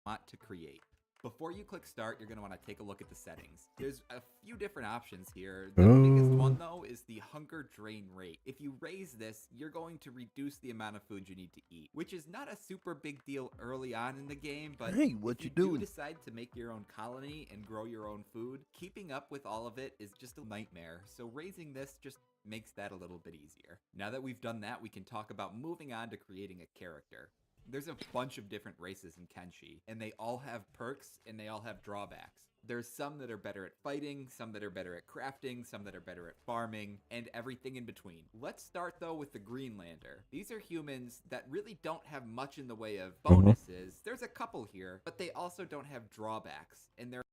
want to create. Before you click start, you're going to want to take a look at the settings. There's a few different options here. The biggest one, though, is the hunger drain rate. If you raise this, you're going to reduce the amount of food you need to eat, which is not a super big deal early on in the game, but Hey, what if you do doing? decide to make your own colony and grow your own food, keeping up with all of it is just a nightmare, so raising this just makes that a little bit easier. Now that we've done that, we can talk about moving on to creating a character. There's a bunch of different races in Kenshi, and they all have perks and they all have drawbacks. There's some that are better at fighting, some that are better at crafting, some that are better at farming, and everything in between. Let's start though with the Greenlander. These are humans that really don't have much in the way of bonuses. There's a couple here, but they also don't have drawbacks, and their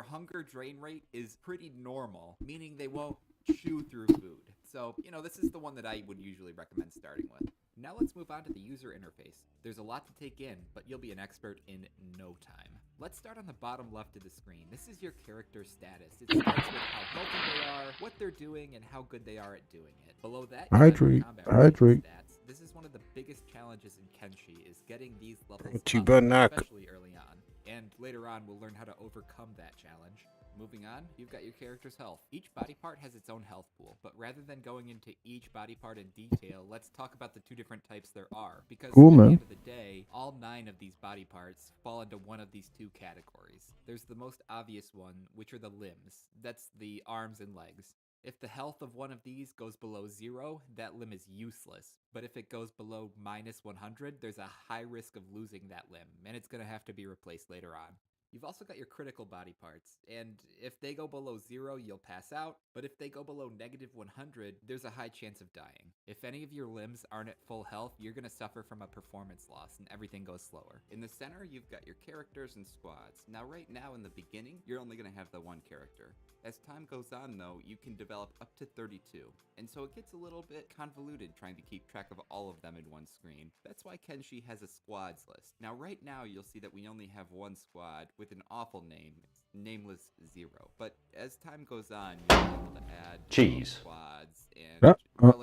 hunger drain rate is pretty normal, meaning they won't chew through food. So, this is the one that I would usually recommend starting with. Now let's move on to the user interface. There's a lot to take in, but you'll be an expert in no time. Let's start on the bottom left of the screen. This is your character status. It starts with how healthy they are, what they're doing, and how good they are at doing it. Below that, you have your combat-related stats. This is one of the biggest challenges in Kenshi, is getting these levels up, especially early on. And later on, we'll learn how to overcome that challenge. Moving on, you've got your character's health. Each body part has its own health pool, but rather than going into each body part in detail, let's talk about the two different types there are. Because at the end of the day, all 9 of these body parts fall into one of these 2 categories. There's the most obvious one, which are the limbs. That's the arms and legs. If the health of one of these goes below 0, that limb is useless. But if it goes below minus 100, there's a high risk of losing that limb, and it's going to have to be replaced later on. You've also got your critical body parts, and if they go below 0, you'll pass out, but if they go below negative 100, there's a high chance of dying. If any of your limbs aren't at full health, you're going to suffer from a performance loss, and everything goes slower. In the center, you've got your characters and squads. Now, right now in the beginning, you're only going to have the one character. As time goes on, though, you can develop up to 32, and so it gets a little bit convoluted trying to keep track of all of them in one screen. That's why Kenshi has a squads list. Now, right now, you'll see that we only have one squad with an awful name. It's Nameless Zero. But as time goes on, you'll be able to add squads and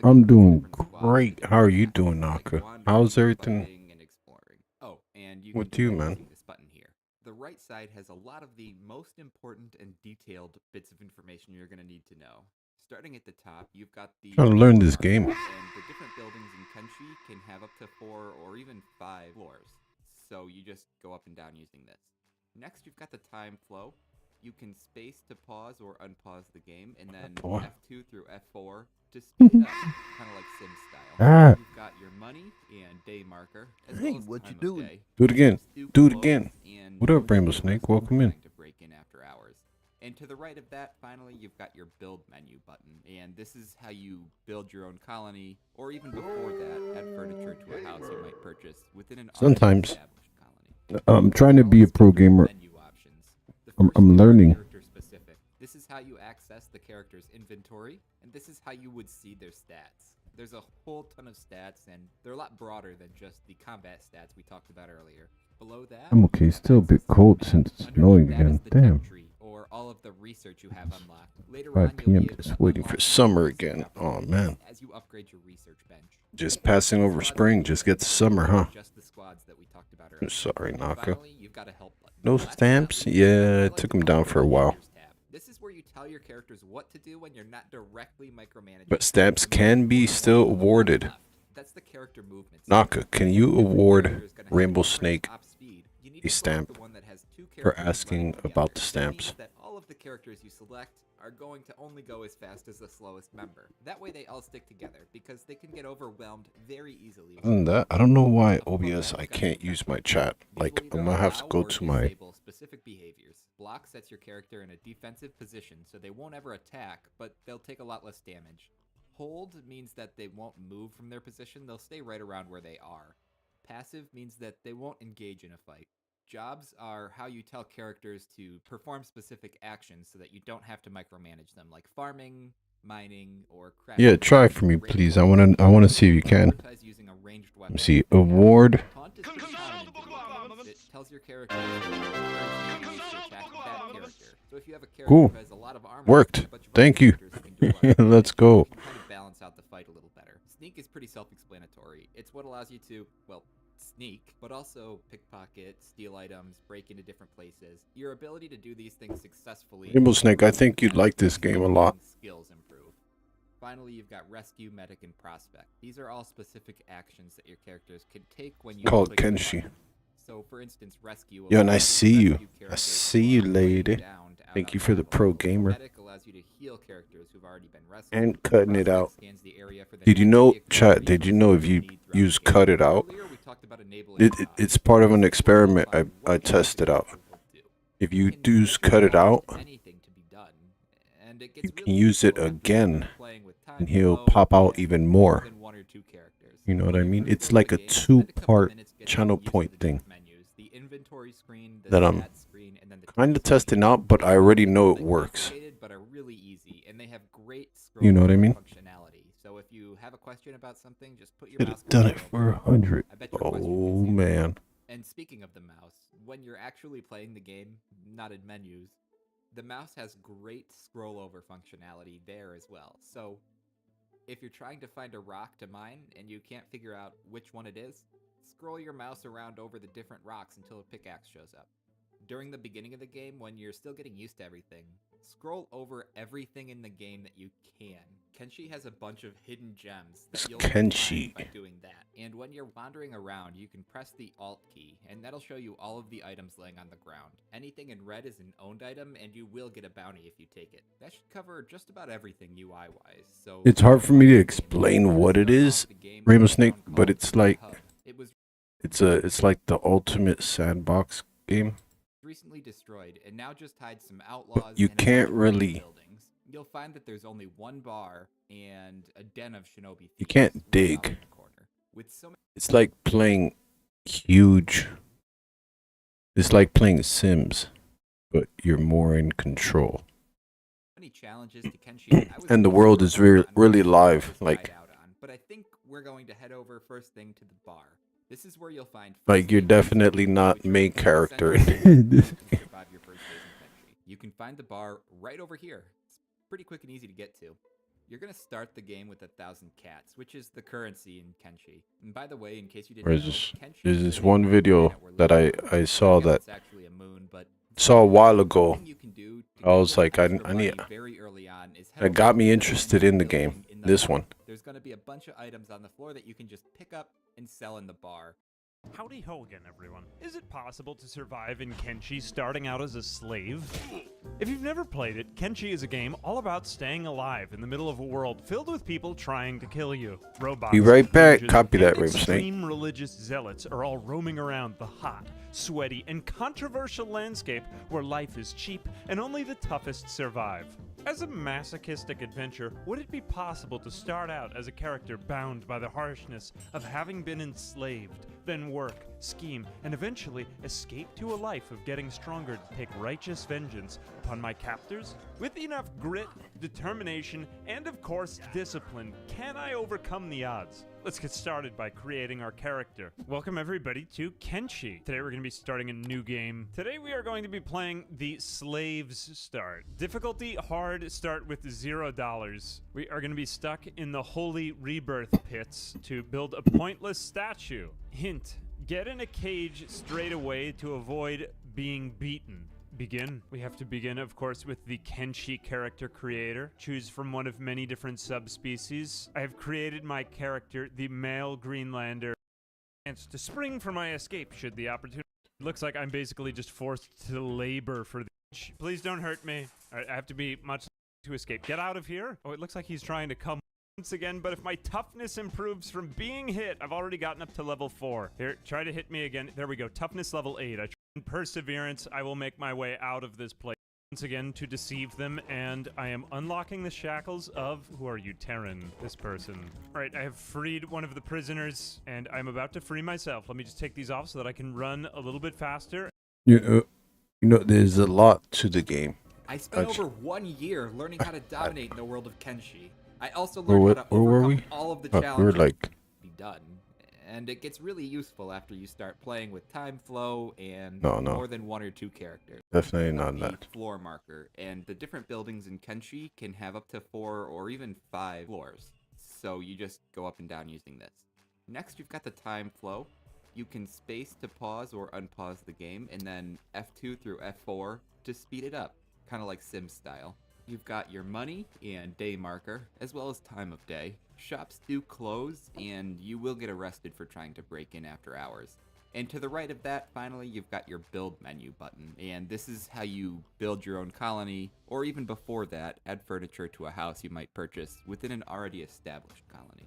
I'm doing great. How are you doing, Naka? How's everything and exploring. Oh, and you with can you, do that man? using this button here. The right side has a lot of the most important and detailed bits of information you're going to need to know. Starting at the top, you've got the Trying to learn this game. and the different buildings in Kenshi can have up to 4 or even 5 floors. So you just go up and down using this. Next, you've got the time flow. You can space to pause or unpause the game, and then F2 through F4 to speed it up, kind of like Sim style. You've got your money and day marker, as well as what time you of doing? day. Do it again. Do Do it close again. and What up, do Rainbow the Snake? rest Welcome in. trying to break in after hours. And to the right of that, finally, you've got your build menu button. And this is how you build your own colony, or even before that, add furniture to a house you might purchase within an already Sometimes. established colony. I'm trying to be a pro gamer. Menu options. The first I'm two are learning. character specific. This is how you access the character's inventory, and this is how you would see their stats. There's a whole ton of stats, and they're a lot broader than just the combat stats we talked about earlier. Below that, I'm okay. you It's have still a bit access to the cold map. since it's Underneath snowing that is again. the Damn. tech tree, or all of the research you have unlocked. Later 5 on, you'll p.m. be able Just to waiting unlock for new summer research again. Oh man. as you upgrade your research bench. Just passing over spring. Just get to summer, huh? Just the squads that we talked about I'm earlier. sorry, Naka. Finally, you've got a help button. No Last but not stamps? least, Yeah, I it like took to them call down it for a the while. Behaviors tab. This is where you tell your characters what to do when you're not directly micromanaging. But stamps can be still awarded. That's the character movement. Naka, can you award Character is gonna have Rainbow different Snake top speed. You need a to select stamp the one that has 2 for characters asking running about together. the That stamps? means that all of the characters you select are going to only go as fast as the slowest member. That way they all stick together, because they can get overwhelmed very easily. Other than that, I don't know why OBS I can't use my chat. These Like, will either I'm gonna have to allow go or to my. disable specific behaviors. Block sets your character in a defensive position, so they won't ever attack, but they'll take a lot less damage. Hold means that they won't move from their position, they'll stay right around where they are. Passive means that they won't engage in a fight. Jobs are how you tell characters to perform specific actions so that you don't have to micromanage them, like farming, mining, or crafting. Yeah, try for me, please. I wanna see if you can. Prioritize using a ranged Let weapon. me see. Award. Taunt is pretty common in video games. It tells your character to attack that character. So if you have a character Cool. who has a lot of armor, Worked. and a bunch of Thank other you. characters who can do a lot of damage, Let's go. you can kind of balance out the fight a little better. Sneak is pretty self-explanatory. It's what allows you to, well, sneak, but also pickpocket, steal items, break into different places. Your ability to do these things successfully. Rainbow Snake, I think you'd like this game a lot. Skills improve. Finally, you've got Rescue, Medic, and Prospect. These are all specific actions that your characters can take when you Called Kenshi. So, for instance, Rescue. Yo, and I see you. I see you, lady. Thank you for the pro gamer. Medic allows you to heal characters who've already been rescued. And cutting it out. Did you know, chat? Did you know if you use cut it out, it's part of an experiment I tested out. If you do cut it out, you can use it again, and he'll pop out even more. You know what I mean? It's like a 2-part channel point thing that I'm kind of testing out, but I already know it works. You know what I mean? So if you have a question about something, just put your Could mouse have done it over. for 100. Oh man. And speaking of the mouse, when you're actually playing the game, not in menus, the mouse has great scroll over functionality there as well. So if you're trying to find a rock to mine and you can't figure out which one it is, scroll your mouse around over the different rocks until a pickaxe shows up. During the beginning of the game, when you're still getting used to everything, scroll over everything in the game that you can. Kenshi has a bunch of hidden gems that you'll find by doing that. And when you're wandering around, you can press the Alt key, and that'll show you all of the items laying on the ground. Anything in red is an owned item, and you will get a bounty if you take it. That should cover just about everything UI-wise. So it's hard for me to explain what it is, Rainbow Snake, but it's like it's like the ultimate sandbox game. Recently destroyed and now just hides some outlaws. But you can't really. Buildings. You'll find that there's only one bar and a den of shinobi. You can't dig. With so many it's like playing huge. It's like playing Sims, but you're more in control. Challenges to Kenshi, and the world is really live. Like, but I think we're going to head over first thing to the bar. This is where you'll find. Like, you're definitely not main character. You can find the bar right over here. It's pretty quick and easy to get to. You're gonna start the game with 1,000 cats, which is the currency in Kenshi. And by the way, in case you didn't know, Kenshi there's this one video that I saw that it's actually a moon, but saw a while ago. I was like, I need. That got me interested in the game. This one. There's gonna be a bunch of items on the floor that you can just pick up and sell in the bar. Howdy ho again, everyone. Is it possible to survive in Kenshi starting out as a slave? If you've never played it, Kenshi is a game all about staying alive in the middle of a world filled with people trying to kill you. Robots, be right back. ninjas, Copy that, and Rainbow Snake. Extreme religious zealots are all roaming around the hot, sweaty, and controversial landscape where life is cheap and only the toughest survive. As a masochistic adventure, would it be possible to start out as a character bound by the harshness of having been enslaved, then work, scheme, and eventually escape to a life of getting stronger to take righteous vengeance upon my captors? With enough grit, determination, and of course discipline, can I overcome the odds? Let's get started by creating our character. Welcome everybody to Kenshi. Today we're going to be starting a new game. Today we are going to be playing the Slaves Start. Difficulty hard, start with $0. We are going to be stuck in the Holy Rebirth pits to build a pointless statue. Hint, get in a cage straight away to avoid being beaten. Begin. We have to begin, of course, with the Kenshi character creator. Choose from one of many different subspecies. I have created my character, the male Greenlander. Chance to spring for my escape should the opportunity. Looks like I'm basically just forced to labor for the. Please don't hurt me. I have to be much to escape. Get out of here. Oh, it looks like he's trying to come once again, but if my toughness improves from being hit, I've already gotten up to level 4. Here, try to hit me again. There we go. Toughness level 8. Perseverance, I will make my way out of this place once again to deceive them, and I am unlocking the shackles of, who are you, Terran, this person. Alright, I have freed one of the prisoners, and I'm about to free myself. Let me just take these off so that I can run a little bit faster. You know, there's a lot to the game. I spent over 1 year learning how to dominate in the world of Kenshi. I also learned how to overcome all of the challenges we were like... be done. And it gets really useful after you start playing with time flow and more than 1 or 2 characters. Definitely not that. Floor marker, and the different buildings in Kenshi can have up to 4 or even 5 floors. So you just go up and down using this. Next, you've got the time flow. you can space to pause or unpause the game, and then F2 through F4 to speed it up, kind of like Sim style. You've got your money and day marker, as well as time of day. Shops do close, and you will get arrested for trying to break in after hours. And to the right of that, finally, you've got your build menu button. And this is how you build your own colony, or even before that, add furniture to a house you might purchase within an already established colony.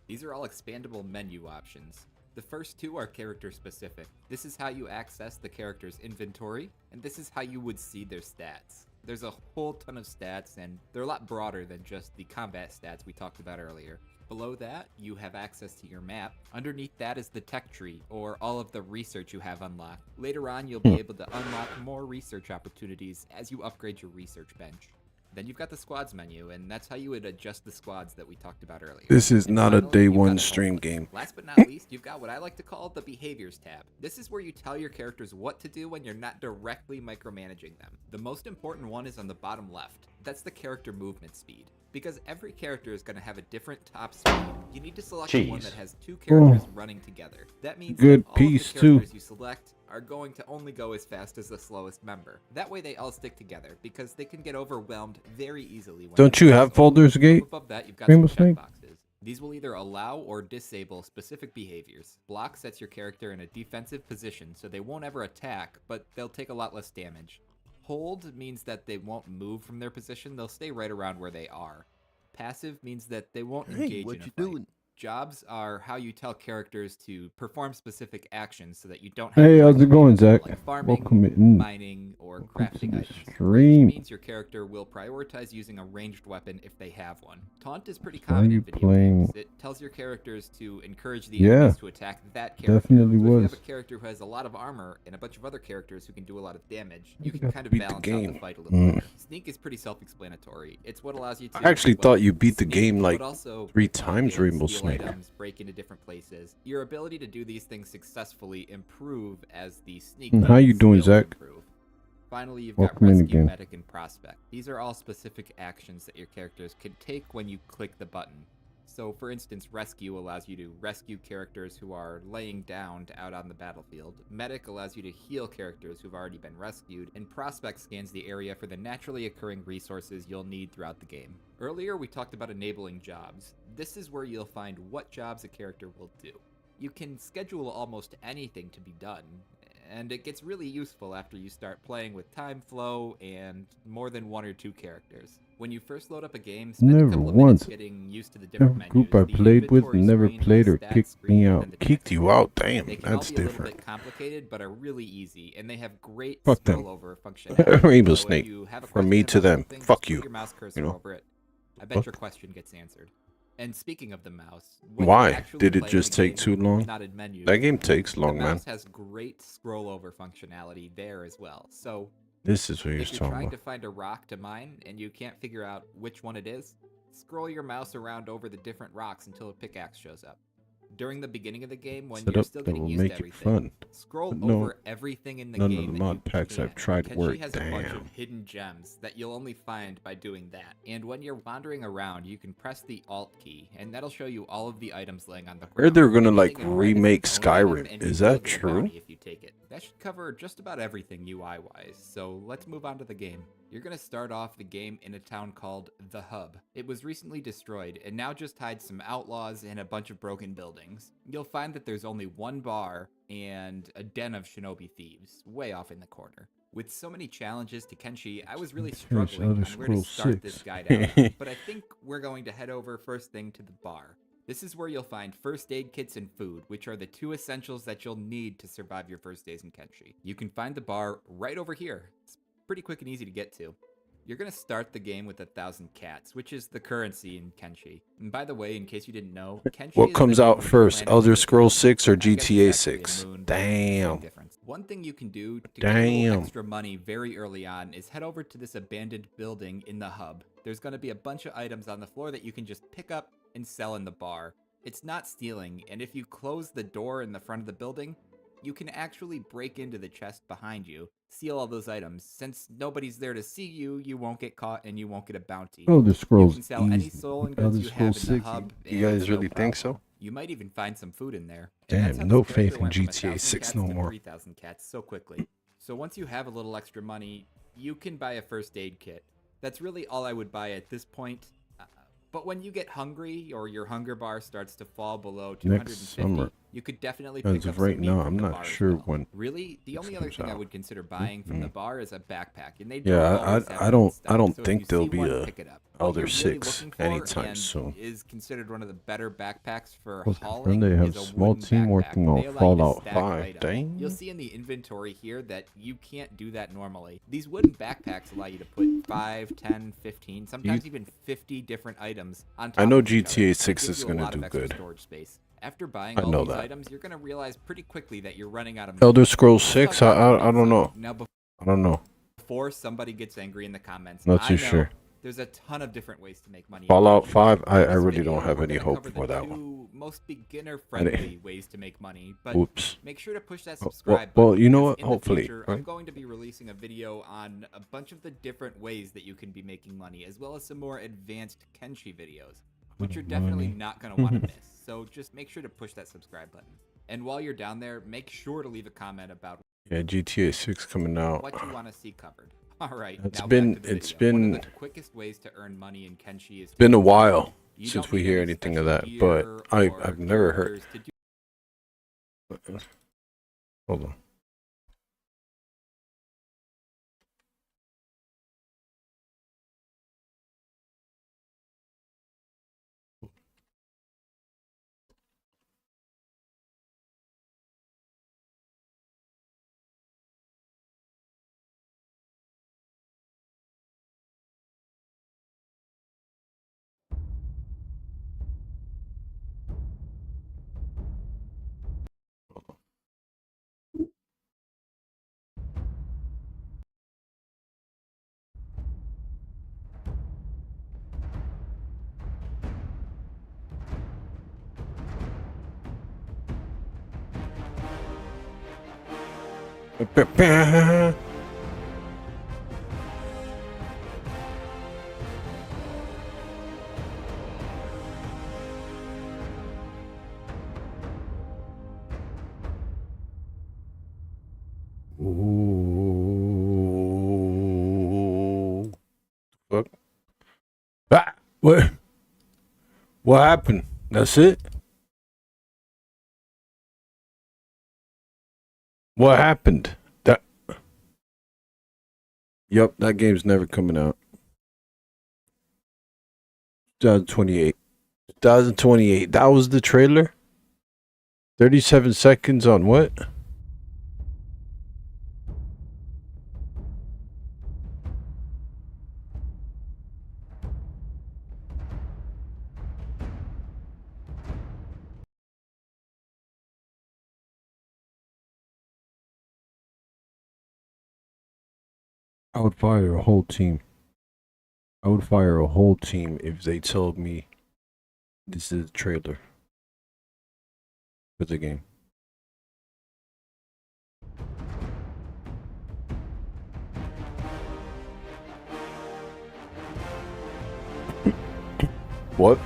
These are all expandable menu options. The first two are character specific. This is how you access the character's inventory, and this is how you would see their stats. There's a whole ton of stats, and they're a lot broader than just the combat stats we talked about earlier. Below that, you have access to your map. Underneath that is the tech tree, or all of the research you have unlocked. Later on, you'll be able to unlock more research opportunities as you upgrade your research bench. Then you've got the squads menu, and that's how you would adjust the squads that we talked about earlier. This is And not a finally, day you've got one home stream button. game. Last but not least, you've got what I like to call the behaviors tab. This is where you tell your characters what to do when you're not directly micromanaging them. The most important one is on the bottom left. That's the character movement speed. Because every character is going to have a different top speed, you need to select the one that has two characters running together. That means Good that all piece, of the too. characters you select are going to only go as fast as the slowest member. That way they all stick together, because they can get overwhelmed very easily. When Don't you have Baldur's Gate? Above that, you've got Rainbow some Snake? checkboxes. These will either allow or disable specific behaviors. Block sets your character in a defensive position, so they won't ever attack, but they'll take a lot less damage. Hold means that they won't move from their position, they'll stay right around where they are. Passive means that they won't engage in a fight. Jobs are how you tell characters to perform specific actions so that you don't have Hey, to how's it going, Zach? like farming, Welcome in. mining, or Welcome to crafting the items. stream. Which means your character will prioritize using a ranged weapon if they have one. Taunt is pretty Are common you in video playing- games. It tells your characters to encourage the Yeah, enemies to attack that character. definitely So if you have was. a character who has a lot of armor and a bunch of other characters who can do a lot of damage, you You can have kind to of beat the balance out game. the fight a little better. Sneak is pretty self-explanatory. It's what allows you to I actually well, thought you beat the sneak, game, like, but also 3 break times in, Rainbow steal Snake. items, break into different places. Your ability to do these things successfully improve as the sneak. How you doing, skills Zach? improve. Finally, you've Welcome got in Rescue, again. Medic, and Prospect. These are all specific actions that your characters can take when you click the button. So, for instance, Rescue allows you to rescue characters who are laying down out on the battlefield. Medic allows you to heal characters who've already been rescued. And Prospect scans the area for the naturally occurring resources you'll need throughout the game. Earlier, we talked about enabling jobs. This is where you'll find what jobs a character will do. You can schedule almost anything to be done, and it gets really useful after you start playing with time flow and more than 1 or 2 characters. When you first load up a game, spend Never a couple of once. minutes getting used to the different Every menus. group I The played with inventory never screen, played the or stats kicked screen, me and out. the Kicked text you screen. out? Damn, They can all that's be a little different. bit complicated, but are really easy, and they have great Fuck them. scroll-over functionality. Rainbow So if Snake. you have a From me question to about them. something, Fuck just you. put your mouse cursor You know? over it. I bet Fuck. your question gets answered. And speaking of the mouse, when you're Why? actually Did it playing just the take game, too long? not in menus, That game takes the long, man. mouse has great scroll-over functionality there as well. So This is what you're if you're talking trying about. to find a rock to mine and you can't figure out which one it is, scroll your mouse around over the different rocks until a pickaxe shows up. During the beginning of the game, when Set you're up still that getting will used to make it everything, fun. scroll But no- over everything in the none of game the that mod you packs can. I've tried Kenshi work. has a bunch Damn. of hidden gems that you'll only find by doing that. And when you're wandering around, you can press the Alt key, and that'll show you all of the items laying on the ground. Heard they're gonna, like, Anything in red is an remake owned item, Skyrim. and Is you will that get a true? bounty if you take it. That should cover just about everything UI-wise, so let's move on to the game. You're going to start off the game in a town called The Hub. It was recently destroyed and now just hides some outlaws and a bunch of broken buildings. You'll find that there's only one bar and a den of shinobi thieves, way off in the corner. With so many challenges to Kenshi, I was really Let's finish struggling on Elder where to Scrolls start 6. this guide out, but I think we're going to head over first thing to the bar. This is where you'll find first aid kits and food, which are the 2 essentials that you'll need to survive your first days in Kenshi. You can find the bar right over here. It's pretty quick and easy to get to. You're going to start the game with 1,000 cats, which is the currency in Kenshi. And by the way, in case you didn't know, Kenshi What is comes the name out of the first, planet Elder in the Scrolls game. 6 or I guess it's GTA actually a 6? moon, but same Damn. difference. One thing you can do to get a Damn. little extra money very early on is head over to this abandoned building in the hub. There's going to be a bunch of items on the floor that you can just pick up and sell in the bar. It's not stealing, and if you close the door in the front of the building, you can actually break into the chest behind you, steal all those items. Since nobody's there to see you, you won't get caught and you won't get a bounty. Elder You Scrolls can sell any easy. stolen goods Elder you have Scrolls in the 6. hub. You and guys no really think problem. so? You might even find some food in there. Damn, no faith in GTA 6 no more. 3,000 cats so quickly. So once you have a little extra money, you can buy a first aid kit. That's really all I would buy at this point. But when you get hungry or your hunger bar starts to fall below 250, you could definitely pick up right some meat now, from I'm the not bar sure as well. when. Really, the only other thing I would consider buying from the bar is a backpack, and they I don't think there'll be a Elder 6 anytime soon. Is considered one of the better backpacks for Friend, hauling. they have is a small wooden team backpack. working They on allow you to Fallout stack 5. right up. Dang. You'll see in the inventory here that you can't do that normally. These wooden backpacks allow you to put 5, 10, 15, sometimes even 50 different items on top I know of each other. GTA It 6 gives is you a gonna lot of do extra good. storage space. After buying I all know these that. items, you're going to realize pretty quickly that you're running out of Elder money. Scrolls 6? I don't know. Now, I don't know. before somebody gets angry in the comments, Not I too know sure. there's a ton of different ways to make money. Fallout 5, I In this really video, don't have we're any gonna hope cover for the that two one. most beginner-friendly ways to make money, but Oops. make sure to push that Well, subscribe well, button. you know because what? in the Hopefully, future, I'm right? going to be releasing a video on a bunch of the different ways that you can be making money, as well as some more advanced Kenshi videos, which you're definitely not going to want to miss. So just make sure to push that subscribe button. And while you're down there, make sure to leave a comment about Yeah, GTA 6 coming out. what you want to see covered. All right, It's now been- back to the it's video. One been- of the quickest ways to earn money in Kenshi is It's been a while you since don't we need hear any anything of special that, but gear or I've never heard. characters to do Hold on. Ooh. Fuck. Ah, what? What happened? That's it? What happened? That. Yep, that game's never coming out. 2028. 2028. That was the trailer? 37 seconds on what? I would fire a whole team. I would fire a whole team if they told me this is a trailer for the game. What?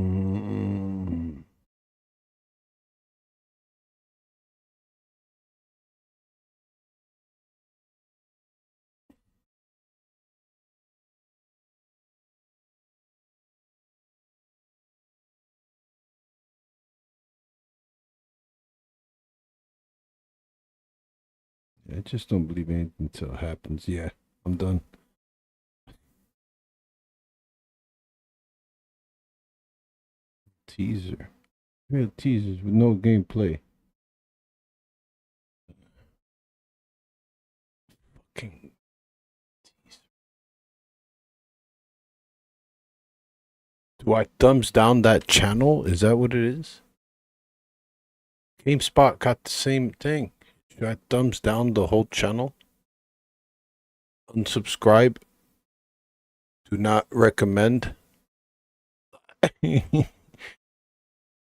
Mm. I just don't believe anything until it happens. Yeah, I'm done. Teaser. Real teasers with no gameplay. Fucking teaser. Do I thumbs down that channel? Is that what it is? GameSpot got the same thing. Should I thumbs down the whole channel? Unsubscribe? Do not recommend?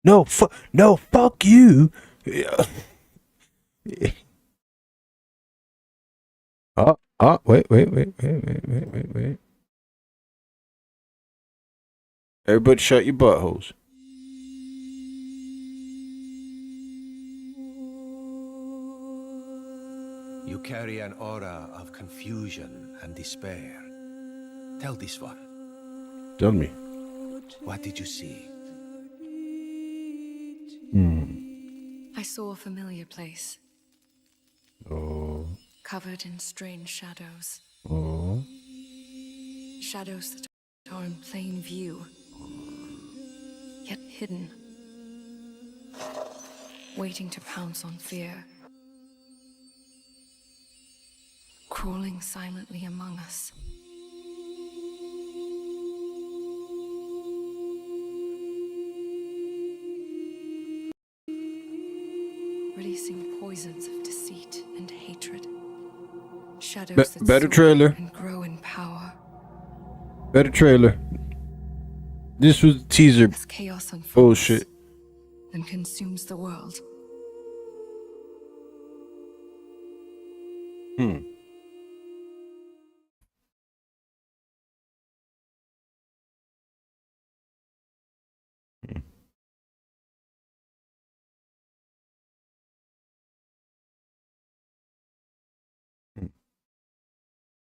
No, fuck you. Wait. Everybody shut your buttholes. You carry an aura of confusion and despair. Tell this one. Tell me. What did you see? I saw a familiar place. Oh. Covered in strange shadows. Oh. Shadows that are in plain view. Yet hidden. Waiting to pounce on fear. Crawling silently among us. Releasing poisons of deceit and hatred. Shadows that better soar trailer. and grow in power. Better trailer. This was the teaser. As chaos unfolds Bullshit. and consumes the world.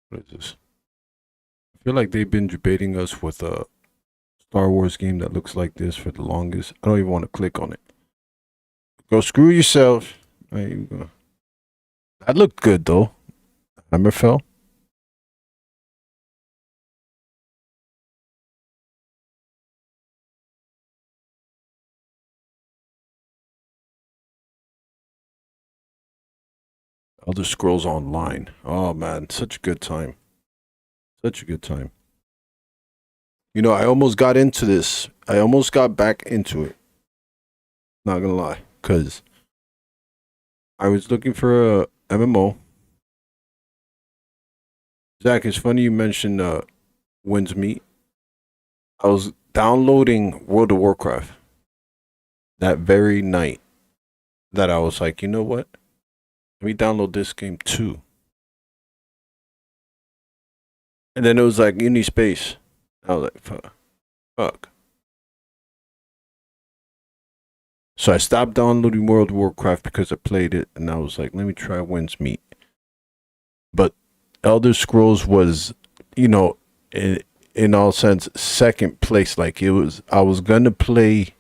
What is this? I feel like they've been debating us with a Star Wars game that looks like this for the longest. I don't even want to click on it. Go screw yourself. There you go. That looked good though. Hammerfell. Elder Scrolls Online. Oh man, such a good time. Such a good time. You know, I almost got into this. I almost got back into it. Not gonna lie, cause I was looking for a MMO. Zach, it's funny you mentioned Winds Meet. I was downloading World of Warcraft that very night that I was like, you know what? Let me download this game too. And then it was like, you need space. I was like, fuck. So I stopped downloading World of Warcraft because I played it, and I was like, let me try Winds Meet. But Elder Scrolls was, you know, in all sense, second place. Like it was, I was gonna play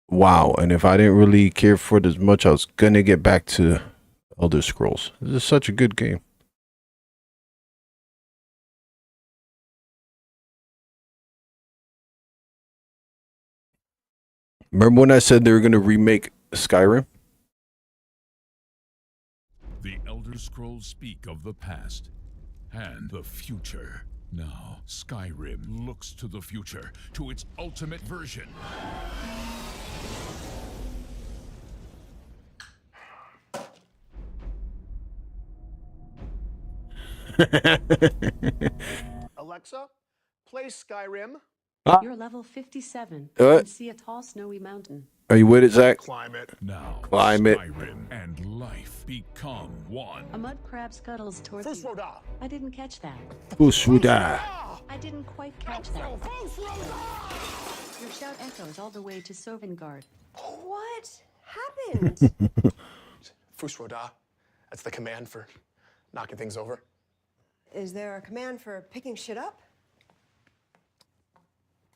WoW, and if I didn't really care for it as much, I was gonna get back to Elder Scrolls. This is such a good game. Remember when I said they were gonna remake Skyrim? The Elder Scrolls speak of the past and the future. Now, Skyrim looks to the future, to its ultimate version. Alexa, play Skyrim. You're level 57. What? You can see a tall snowy mountain. Are you with it, Zach? Climb it. Now, Climate. Skyrim and life become one. A mud crab scuttles towards you. Fusroda. I didn't catch that. Fusuda. I didn't quite catch that. Your shout echoes all the way to Sovngarde. What happened? Fusroda. That's the command for knocking things over. Is there a command for picking shit up?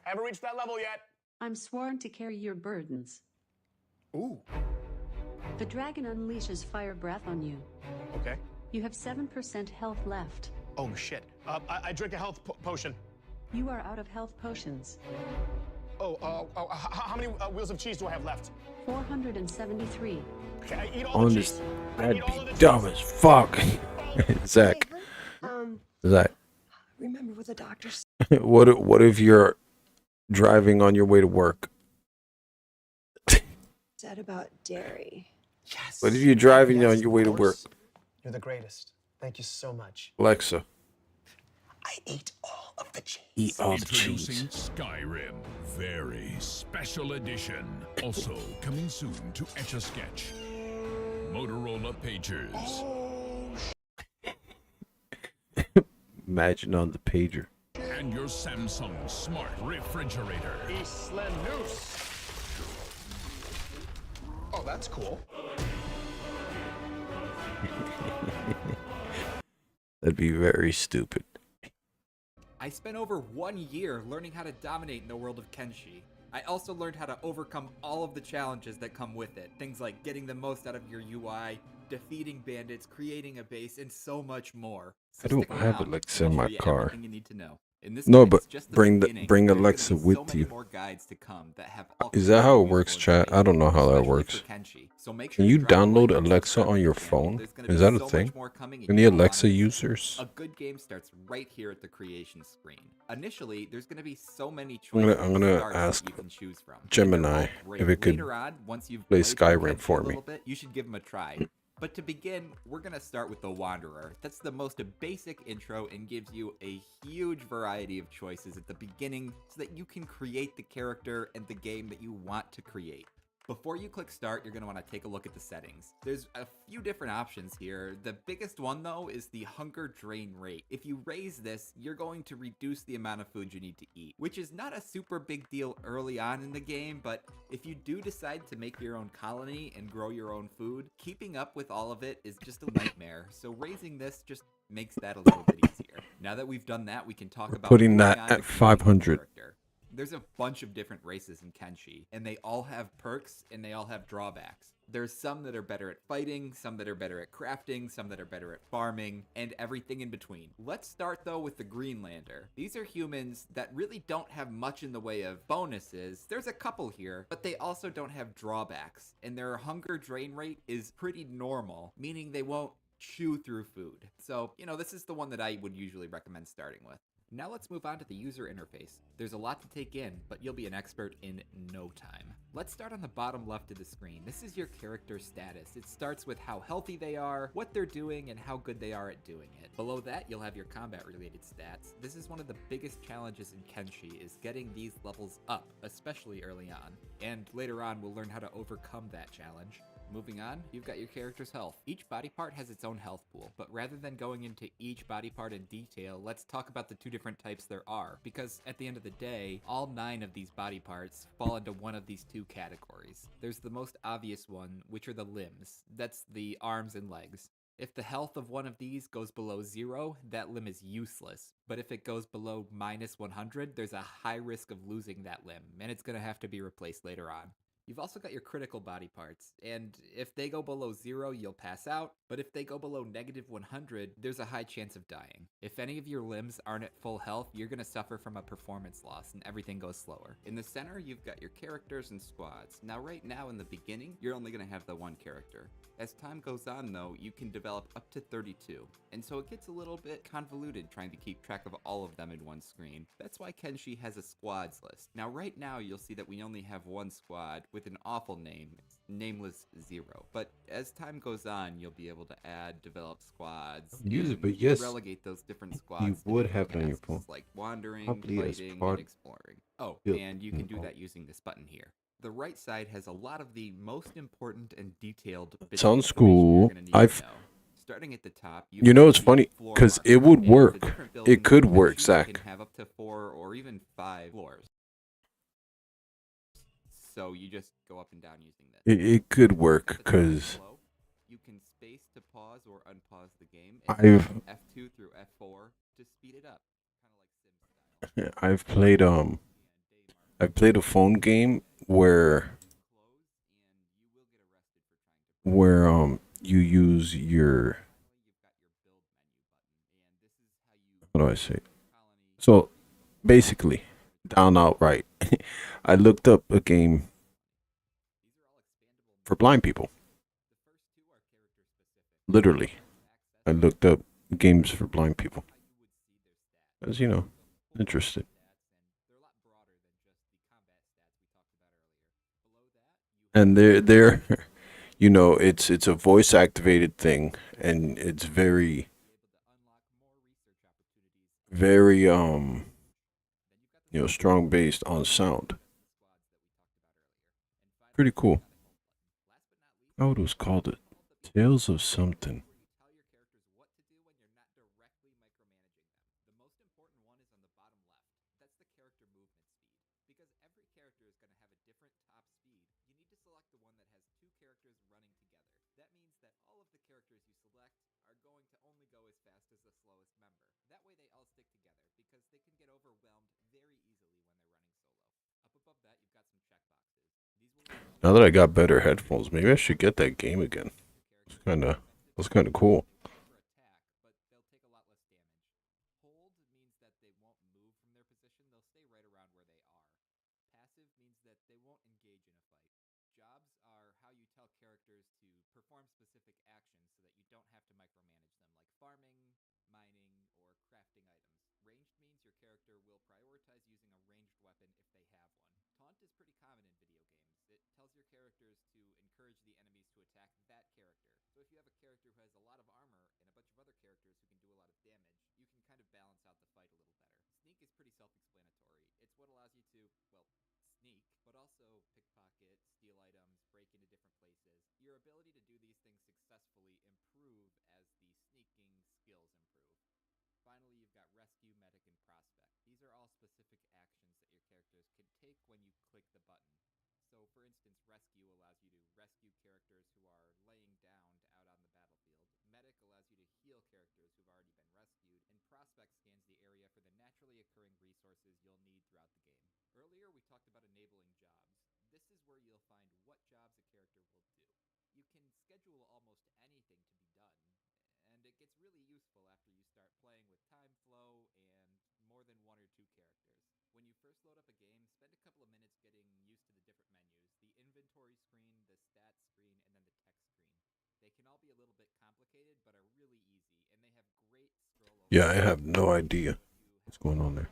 Haven't reached that level yet. I'm sworn to carry your burdens. Ooh. The dragon unleashes fire breath on you. Okay. You have 7% health left. Oh shit. I drink a health potion. You are out of health potions. How many wheels of cheese do I have left? 473. Okay, I eat all the cheese. That'd be dumb as fuck. Zach. Zach. Remember what the doctor said? What if you're driving on your way to work? Said about dairy. Yes. What if you're driving Yes, on your way to of work? course. You're the greatest. Thank you so much. Alexa, I ate all of the cheese. eat all the Introducing cheese. Skyrim, very special edition. Also coming soon to Etch-a-Sketch. Motorola Pagers. Imagine on the pager. And your Samsung Smart Refrigerator. Oh, that's cool. That'd be very stupid. I spent over 1 year learning how to dominate in the world of Kenshi. I also learned how to overcome all of the challenges that come with it. Things like getting the most out of your UI, defeating bandits, creating a base, and so much more. So I don't stick have around, Alexa and in I'll my show you car. everything you need to know. In this No, game, but it's just bring beginning. bring There's gonna Alexa be so with many you. more guides to come that have all Is that how it kinds of works, useful chat? I don't know how that especially works. for Kenshi. So make Can sure you to drop a download like and Alexa subscribe on to your the channel. phone? There's gonna Is be that a so much thing? more coming, and Any you don't wanna Alexa miss it. users? A good game starts right here at the creation screen. Initially, there's going to be so many I'm choices gonna starts ask that you can choose from. and Gemini they're all great. if it could Later on, once you've play played through Skyrim Kenshi for a me. little bit, you should give them a try. But to begin, we're going to start with the Wanderer. That's the most basic intro and gives you a huge variety of choices at the beginning so that you can create the character and the game that you want to create. Before you click start, you're going to want to take a look at the settings. There's a few different options here. The biggest one though is the hunger drain rate. If you raise this, you're going to reduce the amount of food you need to eat, which is not a super big deal early on in the game, but if you do decide to make your own colony and grow your own food, keeping up with all of it is just a nightmare. So raising this just makes that a little bit easier. Now that we've done that, we can talk about Putting moving that on at to creating the 500. character. There's a bunch of different races in Kenshi, and they all have perks and they all have drawbacks. There's some that are better at fighting, some that are better at crafting, some that are better at farming, and everything in between. Let's start though with the Greenlander. These are humans that really don't have much in the way of bonuses. There's a couple here, but they also don't have drawbacks, and their hunger drain rate is pretty normal, meaning they won't chew through food. So, this is the one that I would usually recommend starting with. Now let's move on to the user interface. There's a lot to take in, but you'll be an expert in no time. Let's start on the bottom left of the screen. This is your character status. It starts with how healthy they are, what they're doing, and how good they are at doing it. Below that, you'll have your combat-related stats. This is one of the biggest challenges in Kenshi, is getting these levels up, especially early on. And later on, we'll learn how to overcome that challenge. Moving on, you've got your character's health. Each body part has its own health pool, but rather than going into each body part in detail, let's talk about the two different types there are, because at the end of the day, all 9 of these body parts fall into one of these two categories. There's the most obvious one, which are the limbs. That's the arms and legs. If the health of one of these goes below 0, that limb is useless. But if it goes below minus 100, there's a high risk of losing that limb, and it's going to have to be replaced later on. You've also got your critical body parts, and if they go below 0, you'll pass out, but if they go below negative 100, there's a high chance of dying. If any of your limbs aren't at full health, you're going to suffer from a performance loss, and everything goes slower. In the center, you've got your characters and squads. Now right now in the beginning, you're only going to have the one character. As time goes on though, you can develop up to 32, and so it gets a little bit convoluted trying to keep track of all of them in one screen. That's why Kenshi has a squads list. Now right now you'll see that we only have one squad with an awful name. It's Nameless 0. But as time goes on, you'll be able to add, develop squads, Use it, and but yes, relegate those different squads to would different have it on your tasks, phone. like wandering, Probably as fighting, part- and exploring. Oh, Yep. and you can do Mhm. that using this button here. The right side has a lot of the most important and detailed bits of Sounds information you're cool. gonna need to I've- know. Starting at the top, You know, it's have funny, floor 'cause it markers, would and the work. different It buildings could in work, Kenshi Zach. can have up to 4 or even 5 floors. So you just go up and down using this. It could work, At the top because below, you can space to pause or unpause the game, and I've- use F2 through F4 to speed it up, kind of like Sim style. I've played a phone game where you use your, what do I say? So basically, down outright, I looked up a game for blind people. Literally, I looked up games for blind people. As you know, interested. And they're you know, it's a voice activated thing, and it's very you know, strong based on sound. Pretty cool. Oh, it was called it Tales of something. Now that I got better headphones, maybe I should get that game again. It's kind of cool. Yeah, I have no idea what's going on there.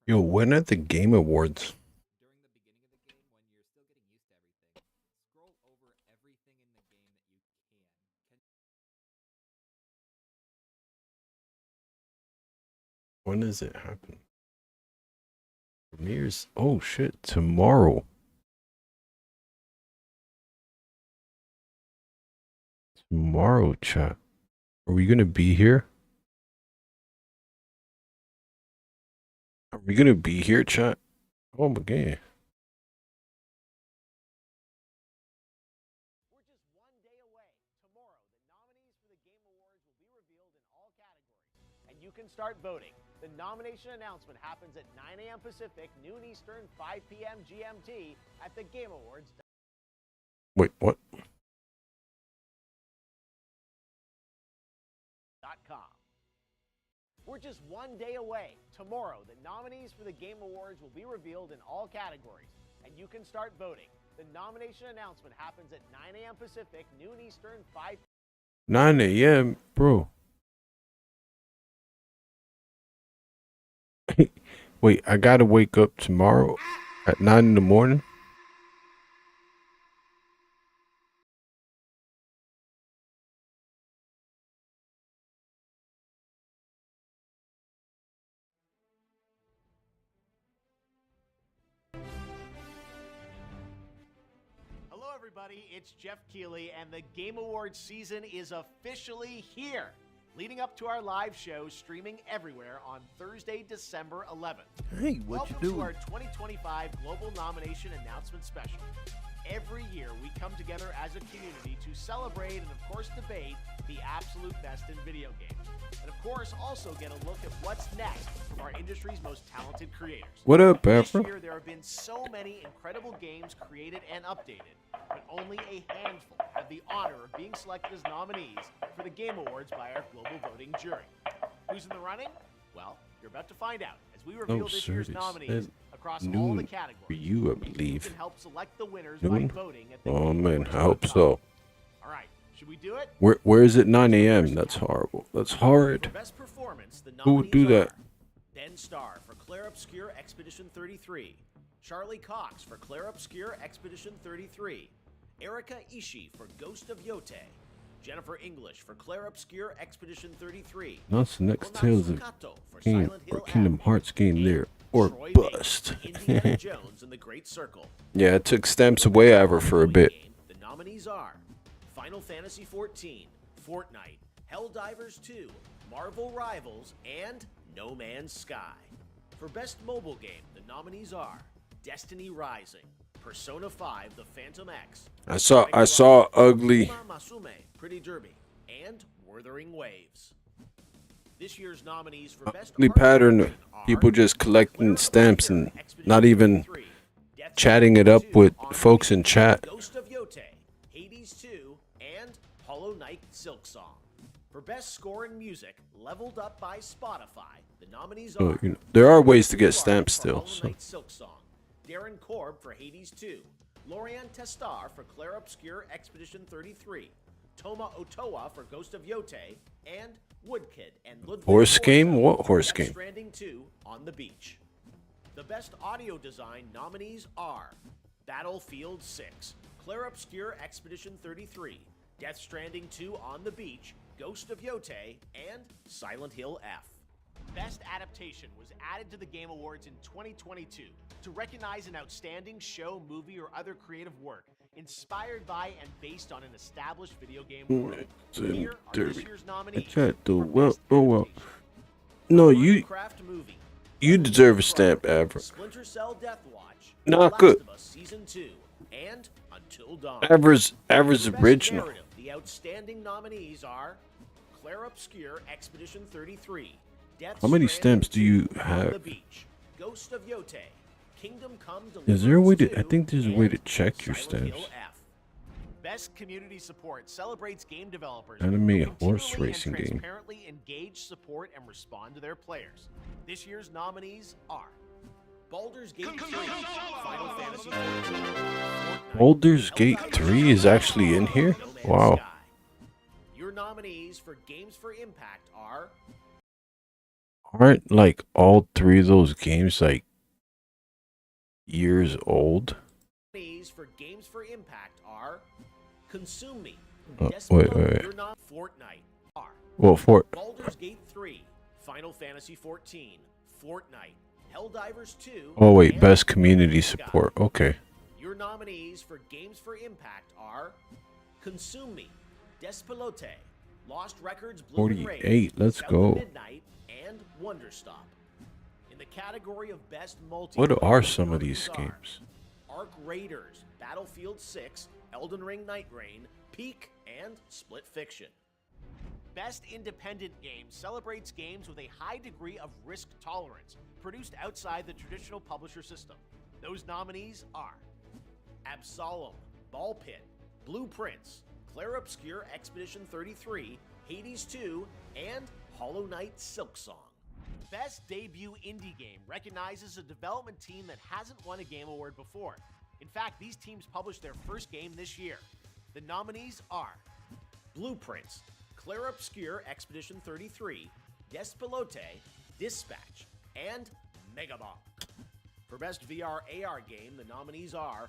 Yo, when at the Game Awards? When does it happen? Premieres? Oh shit, tomorrow. Tomorrow, chat. Are we gonna be here? Are we gonna be here, chat? Oh my god. You can start voting. The nomination announcement happens at 9 a.m. Pacific, noon Eastern, 5 p.m. GMT at the Game Awards. Wait, what? .com. We're just one day away. Tomorrow, the nominees for the Game Awards will be revealed in all categories, and you can start voting. The nomination announcement happens at 9 a.m. Pacific, noon Eastern, 5 9 a.m., bro. Wait, I gotta wake up tomorrow at 9 in the morning? Hello, everybody. It's Jeff Keighley, and the Game Awards season is officially here. Leading up to our live show streaming everywhere on Thursday, December 11th. Hey, what Welcome you doing? to our 2025 Global Nomination Announcement Special. Every year, we come together as a community to celebrate and, of course, debate the absolute best in video games. And, of course, also get a look at what's next from our industry's most talented creators. What up, This Afro? year, there have been so many incredible games created and updated, but only a handful have the honor of being selected as nominees for the Game Awards by our global voting jury. Who's in the running? Well, you're about to find out as we reveal this year's serious. nominees across across all the noon categories. for you, I You believe. can help select the winners by Noon? voting at the Oh Game man, Awards I hope website. so. All right, should we do it? Where is it 9 a.m.? That's horrible. That's For hard. best performance, the Who would do nominees that? are Ben Starr for Clair Obscur Expedition 33, Charlie Cox for Clair Obscur Expedition 33, Erika Ishii for Ghost of Yote, Jennifer English for Clair Obscur Expedition 33, That's the next Tales of Kato for Game Silent or Hill Kingdom F, Hearts game and there. Or Troy bust. Bates, Indiana Jones and the Great Circle. Yeah, I took stamps away ever for a bit. The nominees are Final Fantasy XIV, Fortnite, Helldivers 2, Marvel Rivals, and No Man's Sky. For Best Mobile Game, the nominees are Destiny Rising, Persona 5 The Phantom X, I saw ugly. Uma Masume, Pretty Derby, and Wuthering Waves. This year's nominees for Best Ugly Art pattern of Direction are people just collecting Clair stamps Obscur and Expedition not even 33, Death chatting it up Stranding 2 with on folks the in Beach, chat. Ghost of Yote, Hades 2, and Hollow Knight Silksong. For Best Score in Music, leveled up by Spotify, the nominees So, are you know, there are ways to Clark get stamps for still. Hollow So Knight Silksong, Darren Korb for Hades 2, Lorian Testar for Clair Obscur Expedition 33, Toma Otoa for Ghost of Yote, and Woodkid and Ludwig horse game? Forza What for horse Death game? Stranding 2 on the Beach. The Best Audio Design nominees are Battlefield 6, Clair Obscur Expedition 33, Death Stranding 2 on the Beach, Ghost of Yote, and Silent Hill F. Best Adaptation was added to the Game Awards in 2022 to recognize an outstanding show, movie, or other creative work inspired by and based on an established video game world. Here are this year's nominees chat though. for Well, Best oh well. Adaptation. No, you Minecraft movie, you deserve a stamp, Aver. Splinter Cell Death Watch, Not The good. Last of Us Season 2, and Until Dawn. Aver's For Best original. Narrative, the outstanding nominees are Clair Obscur Expedition 33, Death How many Stranding stamps do you 2 on have? the Beach, Ghost of Yote, Kingdom Come Is there a way to? Deliverance I think there's a way to and check your Silent Hill stamps. F. Best Community Support celebrates game developers Anime who horse continually racing and game. transparently engage, support, and respond to their players. This year's nominees are Baldur's Gate 3, Final Fantasy XIV, Fortnite, Baldur's Gate Helldivers 3 is 2, actually in here? No Man's Wow. Sky. Your nominees for Games for Impact are Aren't like all three of those games like years old? nominees for Games for Impact are Consume Me, Oh, Despot, wait. Your Fortnite are Well, for Baldur's Gate 3, Final Fantasy XIV, Fortnite, Helldivers 2. oh wait, and best No community Man's Sky. support. Okay. Your nominees for Games for Impact are Consume Me, Despelote, Lost Records Blue and Rage, 48, let's South go. of Midnight, and Wonderstop. In the category of Best Multiplayer, What are some of the these nominees games? are Ark Raiders, Battlefield 6, Elden Ring Night Rain, Peak, and Split Fiction. Best Independent Game celebrates games with a high degree of risk tolerance, produced outside the traditional publisher system. Those nominees are Absolem, Ball Pit, Blueprints, Clair Obscur Expedition 33, Hades 2, and Hollow Knight Silksong. Best Debut Indie Game recognizes a development team that hasn't won a Game Award before. In fact, these teams published their first game this year. The nominees are Blueprints, Clair Obscur Expedition 33, Despelote, Dispatch, and Megabomb. For Best VR AR Game, the nominees are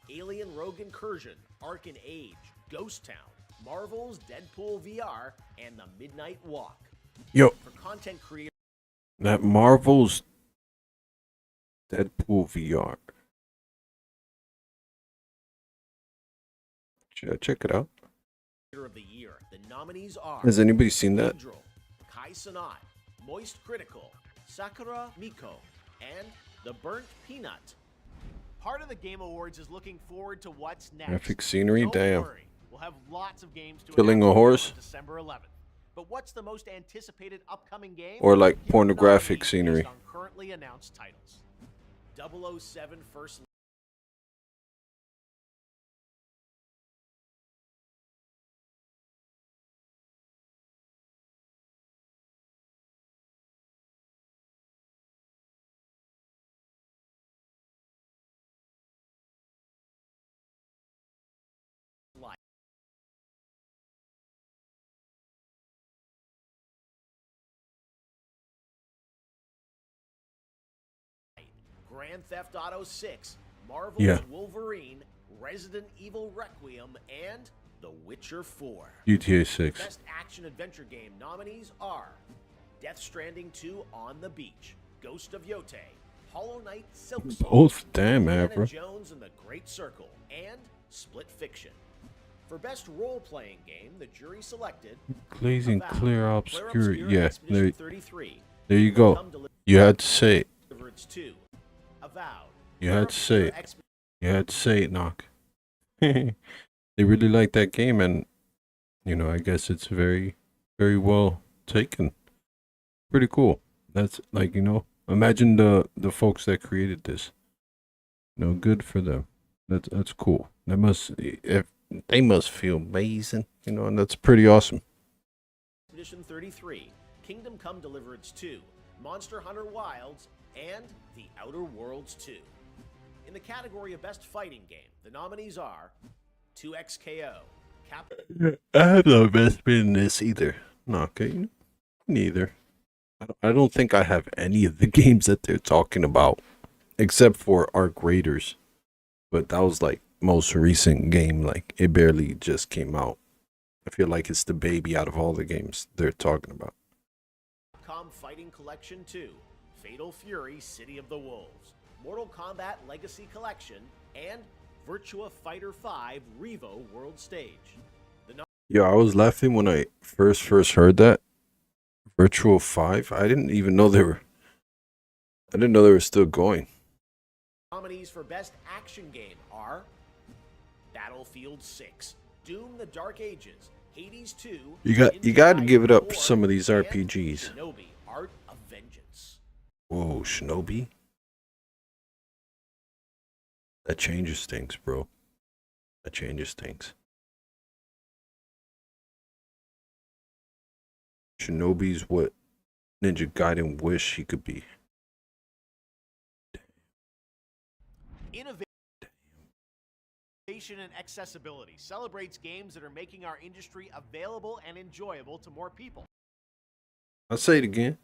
Alien Rogue Incursion, Arcan Age, Ghost Town, Marvel's Deadpool VR, and The Midnight Walk. Yo, For content creators, that Marvel's Deadpool VR. Should I check it out? of the Year, the nominees are Has anybody seen that? Angel, Kai Sanat, Moist Critical, Sakura Miko, and The Burnt Peanut. Part of the Game Awards is looking forward to what's next. Graphic scenery, Don't damn. worry, we'll have lots of games to Killing announce a horse? on December 11th. But what's the most anticipated upcoming game? Or like Here are the pornographic nominees scenery. based on currently announced titles. 007 First Grand Theft Auto 6, Marvel's Yeah. Wolverine, Resident Evil Requiem, and The Witcher 4. GTA 6. Best action-adventure game nominees are Death Stranding 2 On the Beach, Ghost of Yote, Hollow Knight Silksong, Both, damn, Indiana Avra. Jones and the Great Circle, and Split Fiction. For best role-playing game, the jury selected Glazing Avowed, Clear Obscurity. Obscure Yeah, Expedition 33, there you Kingdom go. Come You had to say it. Deliverance 2, Avowed. You had to say it. Obscure You had to say it, Knock. They really like that game, and you know, I guess it's very, very well taken. Pretty cool. That's like, you know, imagine the folks that created this. You know, good for them. That's cool. That must, if they must feel amazing, you know, and that's pretty awesome. Expedition 33, Kingdom Come Deliverance 2, Monster Hunter Wilds, and The Outer Worlds 2. In the category of Best Fighting Game, the nominees are 2XKO, Cap... I have no investment in this either. No, okay, neither. I don't think I have any of the games that they're talking about, except for Arc Raiders. But that was like most recent game. Like it barely just came out. I feel like it's the baby out of all the games they're talking about. Capcom Fighting Collection 2, Fatal Fury City of the Wolves, Mortal Kombat Legacy Collection, and Virtua Fighter 5 Revo World Stage. Yeah, I was laughing when I first heard that. Virtual 5? I didn't even know they were... I didn't know they were still going. Nominees for Best Action Game are Battlefield 6, Doom the Dark Ages, Hades 2, You got to give it up for some of these and RPGs. Shinobi Art of Vengeance. Whoa, Shinobi? That changes things, bro. That changes things. Shinobi's what Ninja Gaiden wish he could be. Innovation and accessibility celebrates games that are making our industry available and enjoyable to more people. I'll say it again.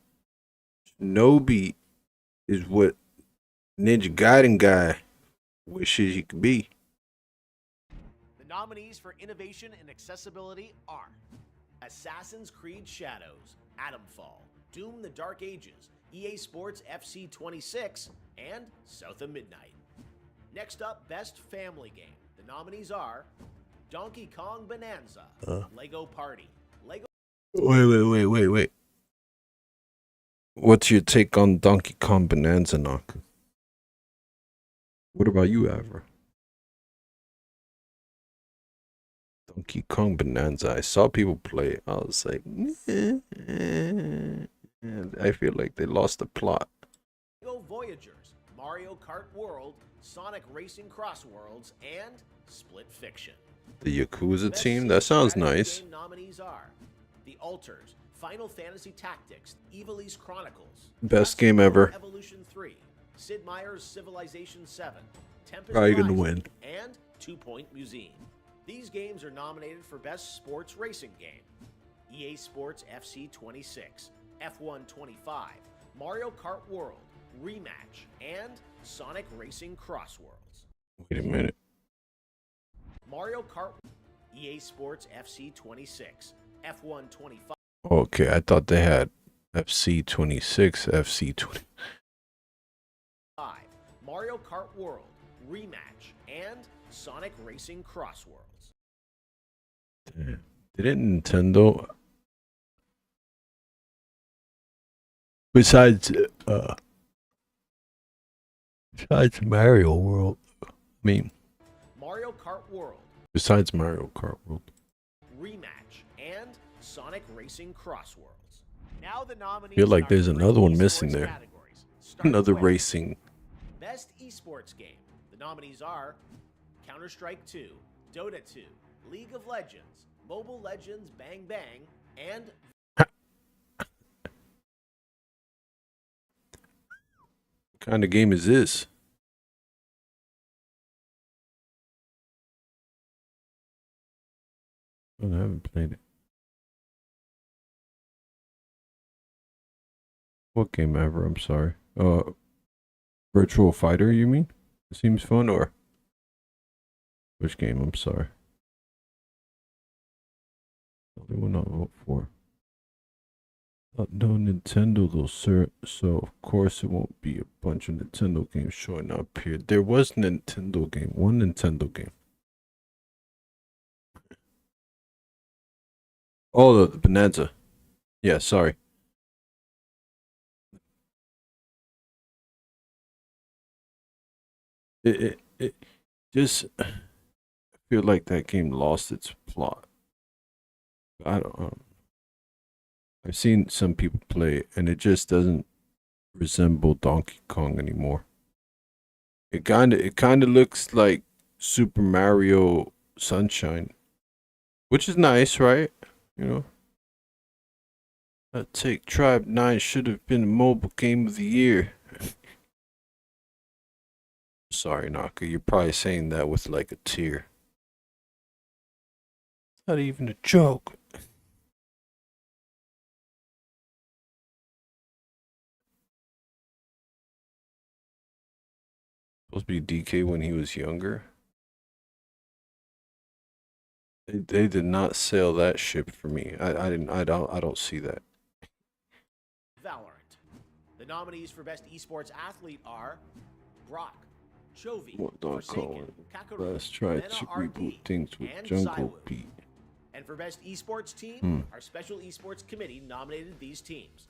Shinobi is what Ninja Gaiden guy wishes he could be. The nominees for innovation and accessibility are Assassin's Creed Shadows, Atomfall, Doom the Dark Ages, EA Sports FC 26, and South of Midnight. Next up, Best Family Game. The nominees are Donkey Kong Bonanza, Lego Party, Lego... Wait. What's your take on Donkey Kong Bonanza, Knock? What about you, Avra? Donkey Kong Bonanza. I saw people play it. I was like, I feel like they lost the plot. Lego Voyagers, Mario Kart World, Sonic Racing Cross Worlds, and Split Fiction. The Yakuza Best team? That sounds strategy nice. game nominees are The Alters, Final Fantasy Tactics, Ivalice Chronicles, Best game ever. Evolution 3, Sid Meier's Civilization 7, Tempest Probably gonna Rising, win. and 2 Point Museum. These games are nominated for Best Sports Racing Game. EA Sports FC 26, F1 25, Mario Kart World, Rematch, and Sonic Racing Cross Worlds. Wait a minute. Mario Kart, EA Sports FC 26, F1 25. Okay, I thought they had FC 26, FC 20. Mario Kart World, Rematch, and Sonic Racing Cross Worlds. Damn. Didn't Nintendo, besides Mario World, Mario Kart World, besides Mario Kart World, Rematch, and Sonic Racing Cross Worlds. Now the nominees. feel like are there's three another one esports missing there. categories, starting another with racing. Best esports game. The nominees are Counter-Strike 2, Dota 2, League of Legends, Mobile Legends Bang Bang, and What kind of game is this? Oh, I haven't played it. What game ever? I'm sorry. Virtual Fighter, you mean? It seems fun, or which game? I'm sorry. They will not vote for. No Nintendo though, sir. So of course it won't be a bunch of Nintendo games showing up here. There was Nintendo game, one Nintendo game. Oh, the Bonanza. Yeah, sorry. It just I feel like that game lost its plot. I don't. I've seen some people play it, and it just doesn't resemble Donkey Kong anymore. It kind of looks like Super Mario Sunshine, which is nice, right? You know. I take Tribe 9 should have been mobile game of the year. Sorry, Naka, you're probably saying that with like a tear. It's not even a joke. Supposed to be DK when he was younger. They did not sell that ship for me. I don't see that. Valorant. The nominees for Best Esports Athlete are Brock, Chovy, What don't call Forsaken, it. Kakarot, Let's try Mena to RD, reboot things with and Jungle Zywoo. Beat. And for Best Esports Team, our Special Esports Committee nominated these teams: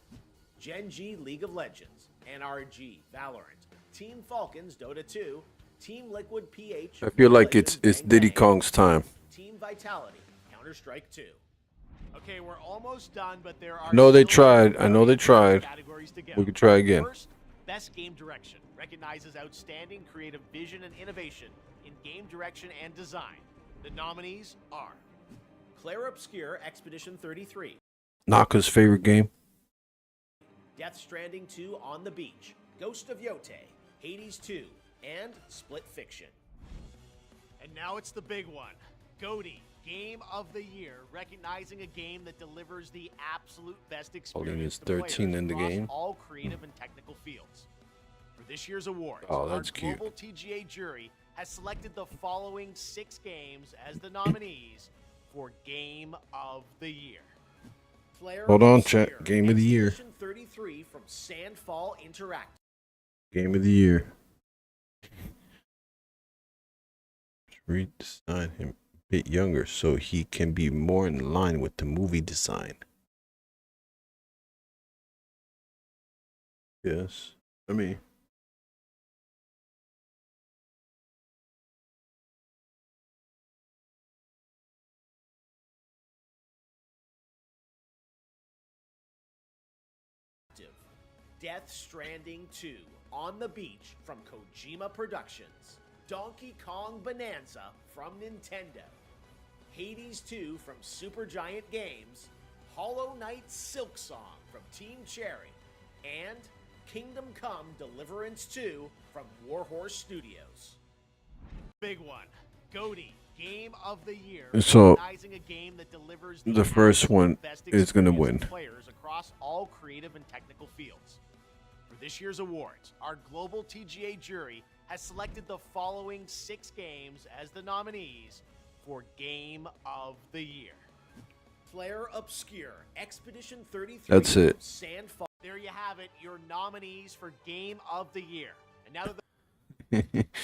Gen G League of Legends, NRG Valorant, Team Falcons Dota 2, Team Liquid PH. I feel like it's Bang Diddy Bang, Kong's time. Team Vitality Counter-Strike 2. Okay, we're almost done, but there are. I know they still tried. I know they tried. categories to go. We could try again. First, Best Game Direction recognizes outstanding creative vision and innovation in game direction and design. The nominees are Claire Obscure Expedition 33, Naka's favorite game. Death Stranding 2 On the Beach, Ghost of Yote, Hades 2, and Split Fiction. And now it's the big one. GOTY, Game of the Year, recognizing a game that delivers the absolute best experience is to players 13 in the across game. all creative and technical fields. For this year's awards, Oh, that's our cute. global TGA jury has selected the following 6 games as the nominees for Game of the Year. Claire Hold on, Obscure, chat. Game of the year. Expedition 33 from Sandfall Interactive. Game of the year. Redesign him a bit younger so he can be more in line with the movie design. Yes. I mean, Death Stranding 2 On the Beach from Kojima Productions. Donkey Kong Bonanza from Nintendo. Hades 2 from Supergiant Games. Hollow Knight Silk Song from Team Cherry. And Kingdom Come Deliverance 2 from Warhorse Studios. Big one. GOTY, Game of the Year. So, recognizing a game that delivers the first one best is gonna experience win. for players across all creative and technical fields. For this year's awards, our global TGA jury has selected the following 6 games as the nominees for Game of the Year. Claire Obscure, Expedition 33. That's it. Sandfall. There you have it, your nominees for Game of the Year. And now that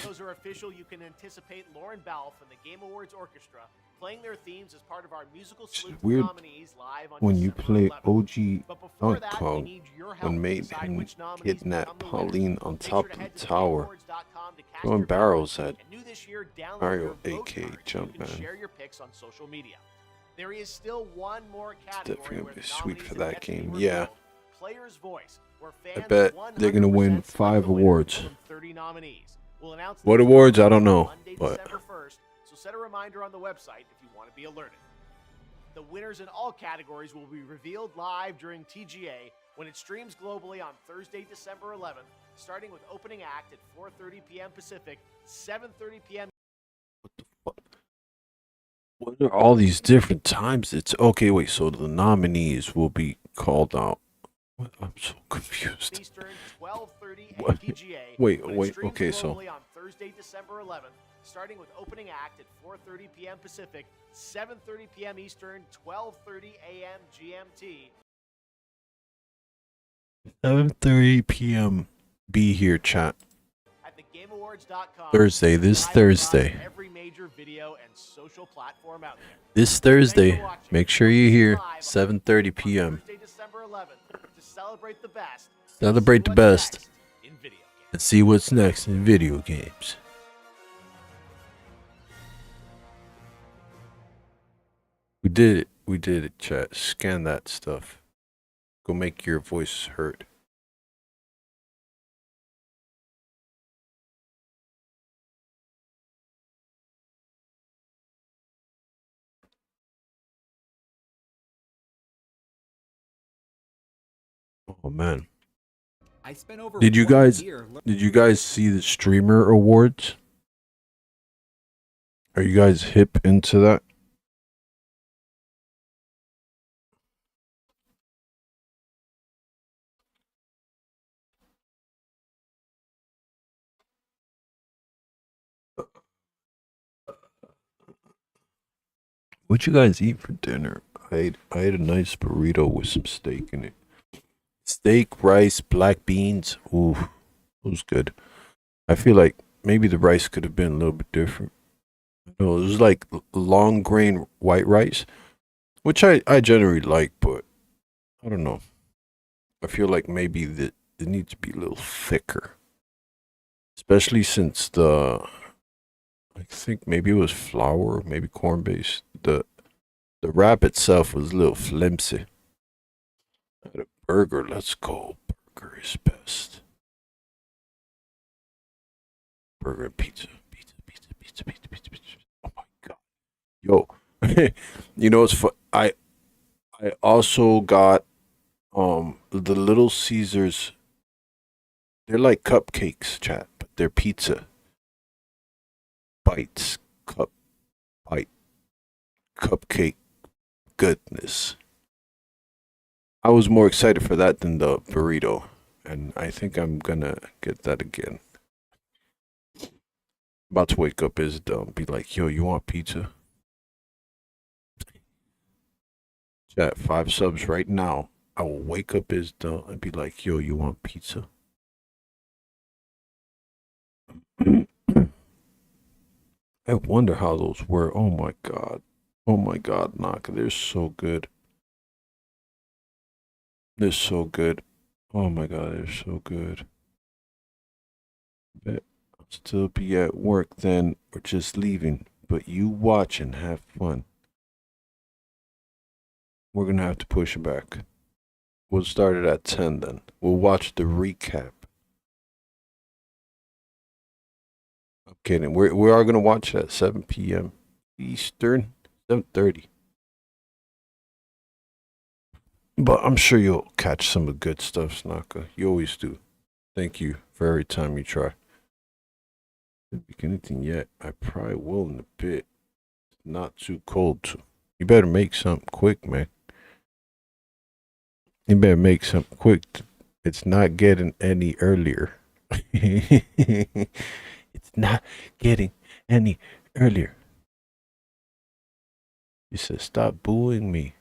those are official, you can anticipate Lauren Balfe and the Game Awards Orchestra playing their themes as part of our musical salute to the weird nominees live on when you December play 11th. OG But before Donkey that, we Kong, need your help when to made decide him which nominees kidnap become the Pauline winners. on Make top sure to of head the to tower, thegameawards.com to cast throwing your barrels vote. at And new this year, download Mario, your vote aka card so you can Jumpman. share your picks on social media. There is still one more definitely category gonna where be the sweet nominees for have that yet to be game. revealed. Yeah. Player's Voice, where I fans bet they're gonna win 100% select 5 the winner awards. from 30 nominees. We'll announce What the awards? I results don't know, Monday, but December 1st, so set a reminder on the website if you want to be alerted. The winners in all categories will be revealed live during TGA when it streams globally on Thursday, December 11th, starting with opening act at 4:30 p.m. Pacific, 7:30 p.m. what are all these different times? It's okay. Wait, so the nominees will be called out What? I'm so confused. Eastern, 12:30 What? APGA. Wait, but it wait, streams okay, so- globally on Thursday, December 11th, starting with opening act at 4:30 p.m. Pacific, 7:30 p.m. Eastern, 12:30 a.m. GMT. 7:30 p.m. Be here, chat. At thegameawards.com. Thursday, this live Thursday. across every major video and social platform out there. This Thursday. Make sure you're here. 7:30 p.m. Thursday, December 11th, to celebrate the best. Celebrate the See what's best next in video games. and see what's next in video games. We did it. We did it, chat. Scan that stuff. Go make your voice heard. Oh man. I spent over Did you 1 guys year see the streamer awards? Are you guys hip into that? What'd you guys eat for dinner? I ate a nice burrito with some steak in it. Steak, rice, black beans. Ooh, it was good. I feel like maybe the rice could have been a little bit different. No, it was like long grain white rice, which I generally like, but I don't know. I feel like maybe it needs to be a little thicker. Especially since I think maybe it was flour, maybe corn based. The wrap itself was a little flimsy. A burger, let's go. Burger is best. Burger and pizza. Pizza. Oh my god. Yo. You know it's I also got the Little Caesars. They're like cupcakes, chat, but they're pizza. Bites, cupcake goodness. I was more excited for that than the burrito, and I think I'm gonna get that again. About to wake up Isdell and be like, yo, you want pizza? Chat, 5 subs right now. I will wake up Isdell and be like, yo, you want pizza? I wonder how those were. Oh my god. Oh my god, Naka. They're so good. They're so good. Oh my god, they're so good. Bet I'll still be at work then or just leaving. But you watch and have fun. We're gonna have to push it back. We'll start it at 10 then. We'll watch the recap. I'm kidding. We are gonna watch it at 7 p.m. Eastern, 7:30. But I'm sure you'll catch some of the good stuff, Snaka. You always do. Thank you for every time you try. Didn't make anything yet. I probably will in a bit. It's not too cold to. You better make something quick, man. You better make something quick. It's not getting any earlier. It's not getting any earlier. He said, stop booing me.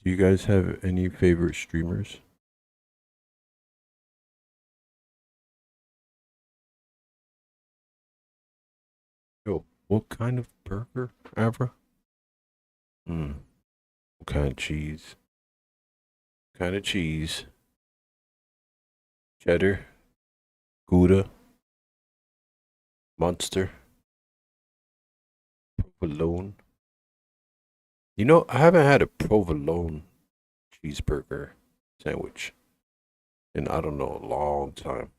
Do you guys have any favorite streamers? Yo, what kind of burger, Avra? What kind of cheese? Kind of cheese? Cheddar? Gouda? Monster? Provolone? You know, I haven't had a provolone cheeseburger sandwich in, I don't know, a long time.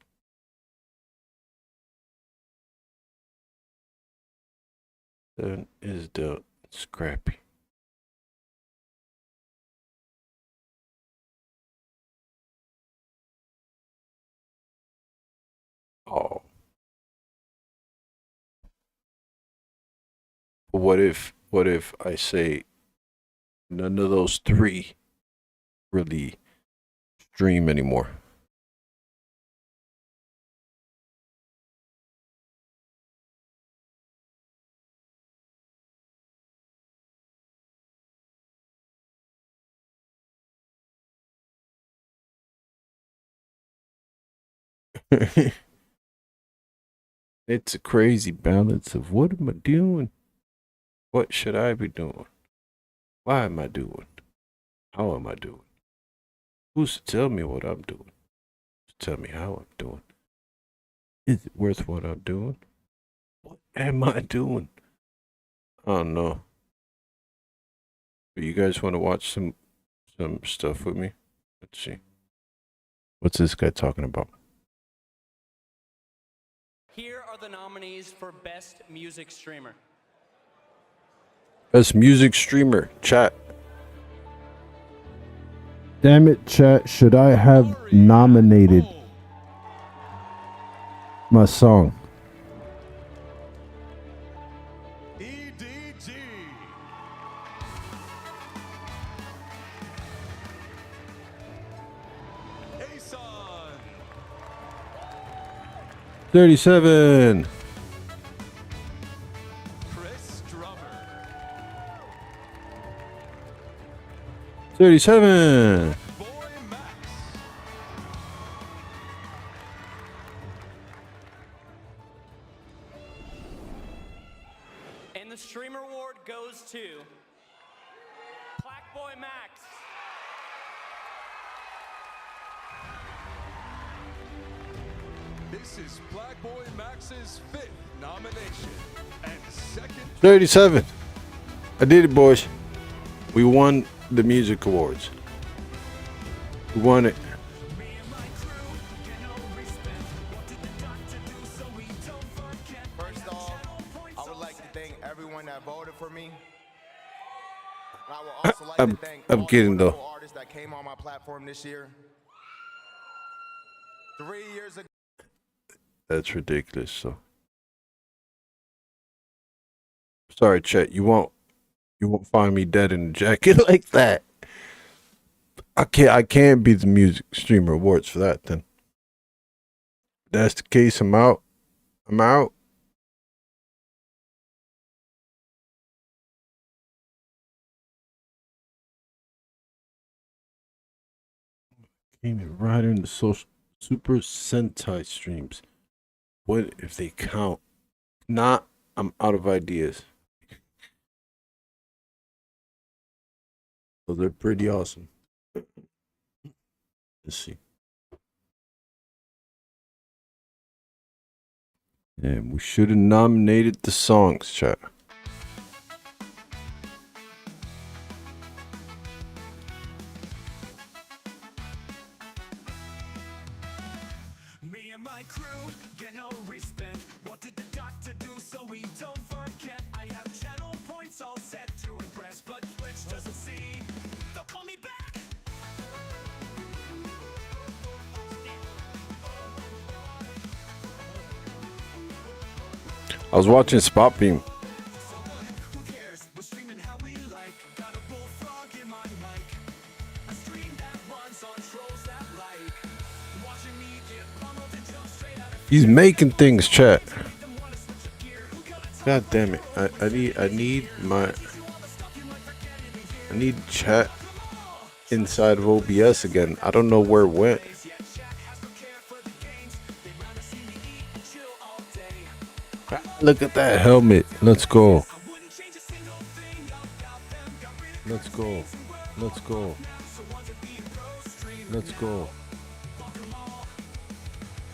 Then is the scrappy. What if I say none of those three really stream anymore? It's a crazy balance of what am I doing? What should I be doing? Why am I doing? How am I doing? Who's to tell me what I'm doing? To tell me how I'm doing? Is it worth what I'm doing? What am I doing? I don't know. But you guys want to watch some stuff with me? Let's see. What's this guy talking about? Here are the nominees for Best Music Streamer. Best music streamer, chat. Damn it, chat. Should I have nominated my song? EDG. 37. Chris Drummer. 37. Boy Max. And the Streamer Award goes to Black Boy Max. This is Black Boy Max's 5th nomination and second. 37. I did it, boys. We won the music awards. We won it. First off, I would like to thank everyone that voted for me. I would also like to thank I'm all kidding, the though. wonderful artists that came on my platform this year. 3 years ago. That's ridiculous. So sorry, Chet. You won't find me dead in a jacket like that. I can't be the music streamer awards for that. Then if that's the case. I'm out. I'm out. Came in right in the Super Sentai streams. What if they count? Not, I'm out of ideas. So they're pretty awesome. Let's see. And we should have nominated the songs, chat. Me and my crew get no respect. What did the doctor do so we don't forget? I have channel points all set to impress, but Twitch doesn't see. They'll call me back. I was watching Spot Beam. Who cares? We're streaming how we like. Got a bullfrog in my mic. A stream that runs on trolls that like. Watching me get pummeled and jump straight out of He's making things, chat. God damn it! I need chat inside of OBS again. I don't know where it went. Look at that helmet. Let's go. Let's go. Let's go. Let's go.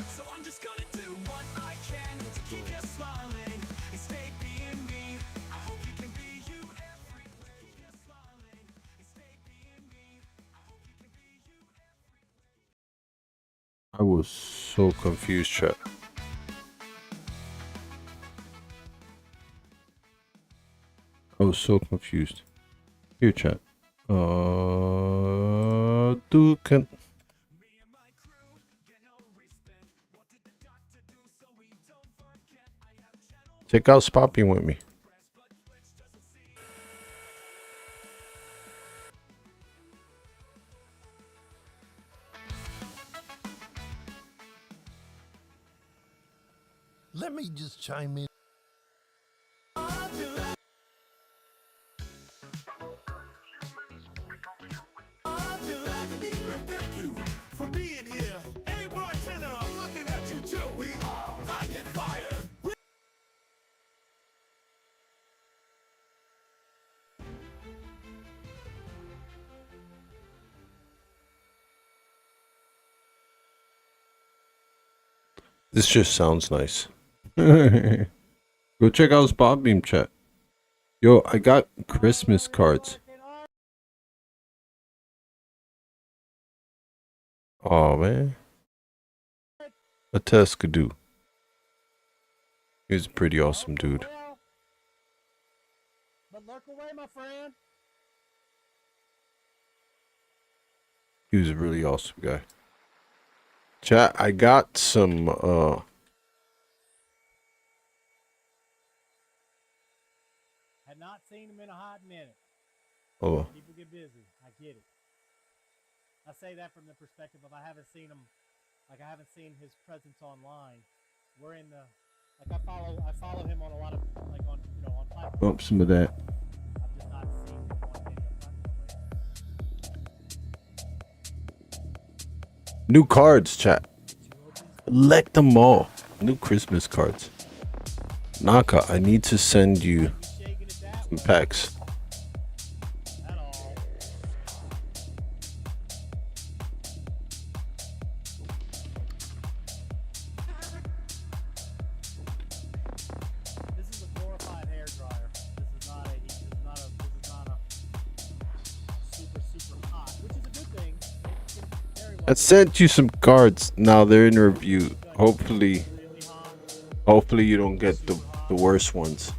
So I'm just gonna do what I can to keep you smiling and stay being me. I hope you can be you everywhere. Keep you smiling and stay being me. I hope you can be you everywhere. I was so confused, chat. I was so confused. Here, chat. Dukan. Check out Spot Beam with me. Let me just chime in. For being here, hey bartender, I'm looking at you too. We all get fired. This just sounds nice. Go check out Spot Beam chat. Yo, I got Christmas cards. Oh man. A Tuscadoo. He was a pretty awesome dude. But look away, my friend. He was a really awesome guy. Chat, I got some Had not seen him in a hot minute. Oh. People get busy. I get it. I say that from the perspective of I haven't seen him, like I haven't seen his presence online. We're in the, like I follow him on a lot of, like on, you know, on platforms. bump some of that. I've just not seen him on any platform. New cards, chat. Collect them all. New Christmas cards. Naka, I need to send you some packs. This is a glorified hair dryer. This is not a super hot, which is a good thing. It can very well I sent you some cards. Now they're in review. Hopefully you don't get the worst ones.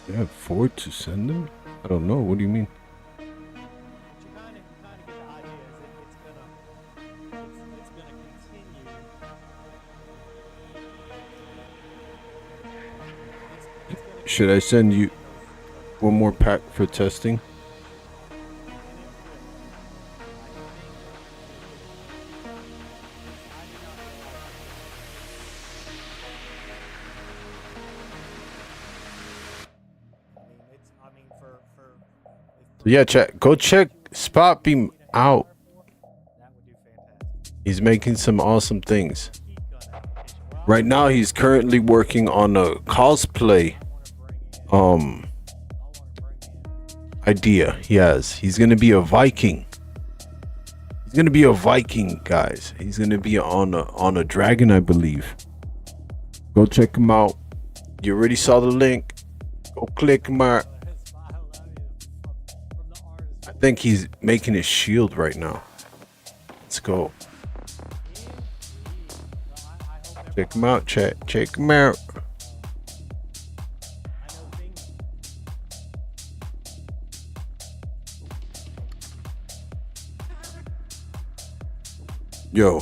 You have 4 to send them? I don't know. What do you mean? Should I send you one more pack for testing? Yeah, chat. Go check Spot Beam out. He's making some awesome things. Right now, he's currently working on a cosplay idea. He's gonna be a Viking. He's gonna be a Viking, guys. He's gonna be on a dragon, I believe. Go check him out. You already saw the link. Go click him out. I think he's making his shield right now. Let's go. Check him out, chat. Check him out. Yo.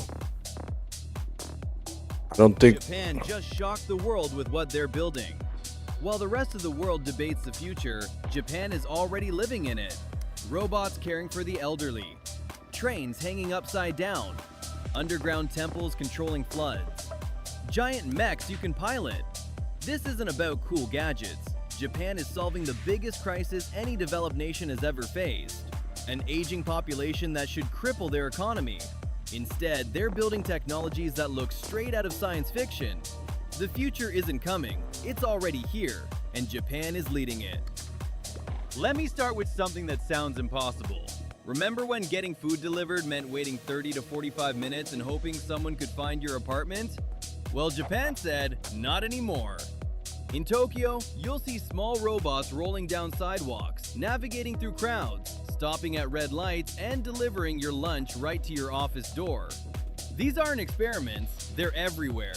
I don't think Japan just shocked the world with what they're building. While the rest of the world debates the future, Japan is already living in it. Robots caring for the elderly, trains hanging upside down, underground temples controlling floods, giant mechs you can pilot. This isn't about cool gadgets. Japan is solving the biggest crisis any developed nation has ever faced, an aging population that should cripple their economy. Instead, they're building technologies that look straight out of science fiction. The future isn't coming, it's already here, and Japan is leading it. Let me start with something that sounds impossible. Remember when getting food delivered meant waiting 30 to 45 minutes and hoping someone could find your apartment? Well, Japan said, not anymore. In Tokyo, you'll see small robots rolling down sidewalks, navigating through crowds, stopping at red lights, and delivering your lunch right to your office door. These aren't experiments, they're everywhere.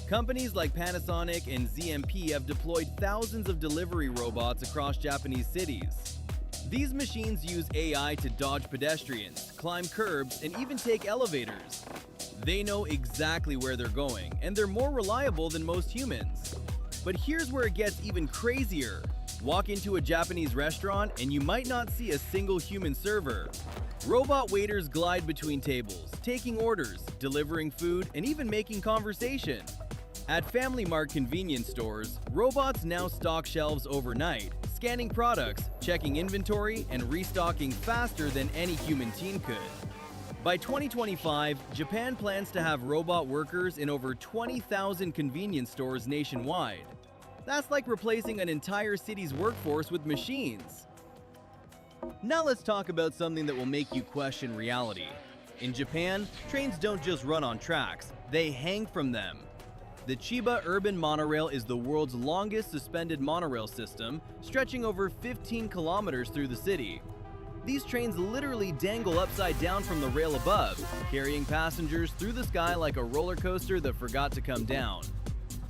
Companies like Panasonic and ZMP have deployed thousands of delivery robots across Japanese cities. These machines use AI to dodge pedestrians, climb curbs, and even take elevators. They know exactly where they're going, and they're more reliable than most humans. But here's where it gets even crazier. Walk into a Japanese restaurant and you might not see a single human server. Robot waiters glide between tables, taking orders, delivering food, and even making conversation. At Family Mart convenience stores, robots now stock shelves overnight, scanning products, checking inventory, and restocking faster than any human team could. By 2025, Japan plans to have robot workers in over 20,000 convenience stores nationwide. That's like replacing an entire city's workforce with machines. Now let's talk about something that will make you question reality. In Japan, trains don't just run on tracks, they hang from them. The Chiba Urban Monorail is the world's longest suspended monorail system, stretching over 15 kilometers through the city. These trains literally dangle upside down from the rail above, carrying passengers through the sky like a roller coaster that forgot to come down.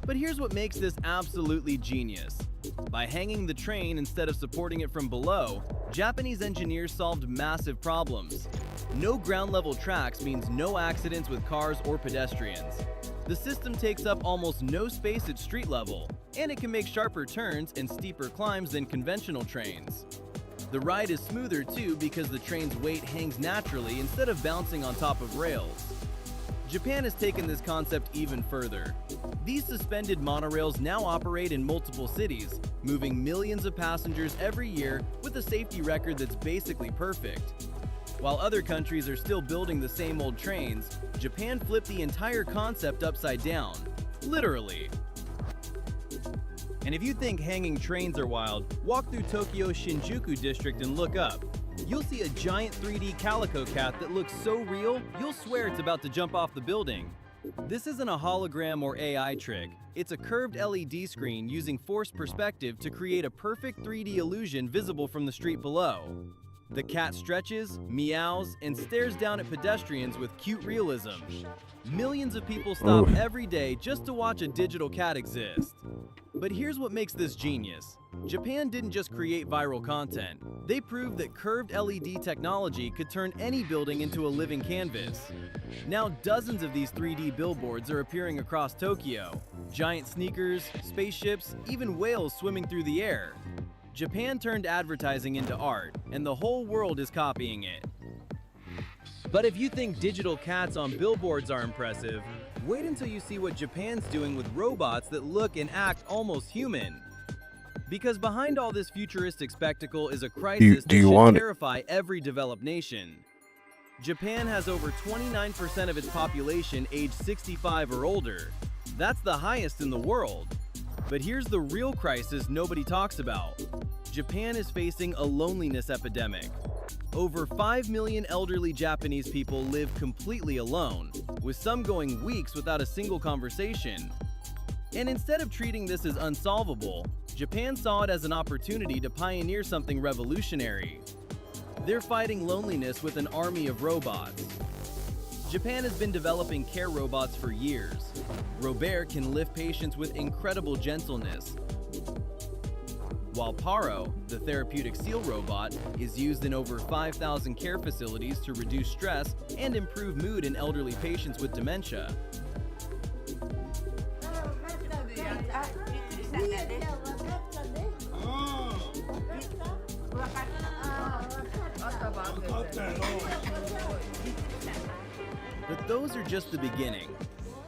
But here's what makes this absolutely genius. By hanging the train instead of supporting it from below, Japanese engineers solved massive problems. No ground-level tracks means no accidents with cars or pedestrians. The system takes up almost no space at street level, and it can make sharper turns and steeper climbs than conventional trains. The ride is smoother too because the train's weight hangs naturally instead of bouncing on top of rails. Japan has taken this concept even further. These suspended monorails now operate in multiple cities, moving millions of passengers every year with a safety record that's basically perfect. While other countries are still building the same old trains, Japan flipped the entire concept upside down. Literally. And if you think hanging trains are wild, walk through Tokyo's Shinjuku district and look up. You'll see a giant 3D calico cat that looks so real, you'll swear it's about to jump off the building. This isn't a hologram or AI trick. It's a curved LED screen using forced perspective to create a perfect 3D illusion visible from the street below. The cat stretches, meows, and stares down at pedestrians with cute realism. Millions of people stop every day just to watch a digital cat exist. But here's what makes this genius. Japan didn't just create viral content. They proved that curved LED technology could turn any building into a living canvas. Now dozens of these 3D billboards are appearing across Tokyo. Giant sneakers, spaceships, even whales swimming through the air. Japan turned advertising into art, and the whole world is copying it. But if you think digital cats on billboards are impressive, wait until you see what Japan's doing with robots that look and act almost human. Because behind all this futuristic spectacle is a crisis that should terrify every developed nation. Japan has over 29% of its population aged 65 or older. That's the highest in the world. But here's the real crisis nobody talks about. Japan is facing a loneliness epidemic. Over 5 million elderly Japanese people live completely alone, with some going weeks without a single conversation. And instead of treating this as unsolvable, Japan saw it as an opportunity to pioneer something revolutionary. They're fighting loneliness with an army of robots. Japan has been developing care robots for years. Robert can lift patients with incredible gentleness, while Paro, the therapeutic seal robot, is used in over 5,000 care facilities to reduce stress and improve mood in elderly patients with dementia. But those are just the beginning.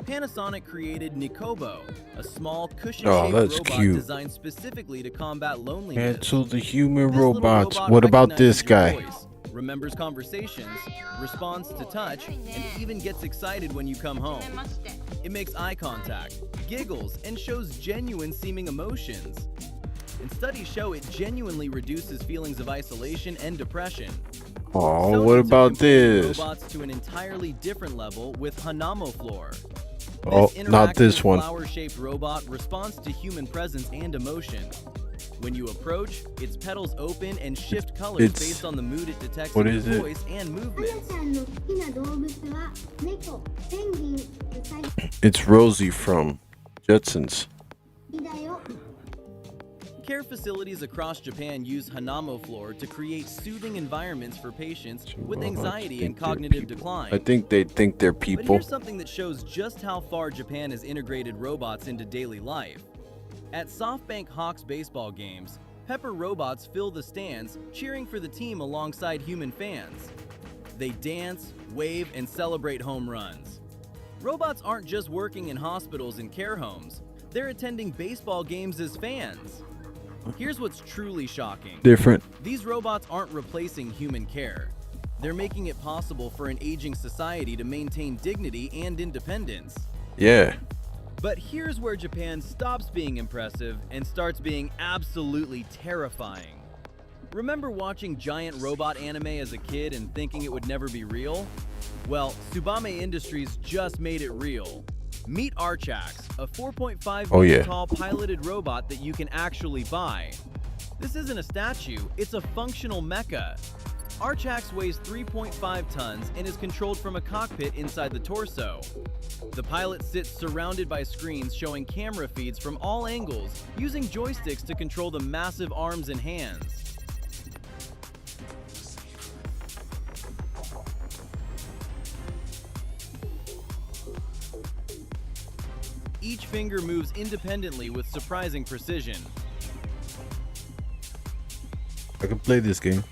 Panasonic created Nikobo, a small cushion-shaped robot designed specifically to combat loneliness. And to the human robots. What about this guy? Voice, remembers conversations, responds to touch, and even gets excited when you come home. It makes eye contact, giggles, and shows genuine seeming emotions. And studies show it genuinely reduces feelings of isolation and depression. Oh, what about this? Robots to an entirely different level with Hanamo Floor. Oh, not this one. Flower-shaped robot responds to human presence and emotion. When you approach, its petals open and shift colors based on the mood it detects in your voice and movements. It's Rosie from Jetsons. Care facilities across Japan use Hanamo floor to create soothing environments for patients with anxiety and cognitive decline. I think they think they're But people. here's something that shows just how far Japan has integrated robots into daily life. At SoftBank Hawks baseball games, Pepper robots fill the stands, cheering for the team alongside human fans. They dance, wave, and celebrate home runs. Robots aren't just working in hospitals and care homes, they're attending baseball games as fans. Here's what's truly shocking. Different. These robots aren't replacing human care. They're making it possible for an aging society to maintain dignity and independence. Yeah. But here's where Japan stops being impressive and starts being absolutely terrifying. Remember watching giant robot anime as a kid and thinking it would never be real? Well, Tsubame Industries just made it real. Meet Archax, a 4.5 meter tall piloted robot that you can actually buy. This isn't a statue, it's a functional mecha. Archax weighs 3.5 tons and is controlled from a cockpit inside the torso. The pilot sits surrounded by screens showing camera feeds from all angles, using joysticks to control the massive arms and hands. Each finger moves independently with surprising precision. I can play this game.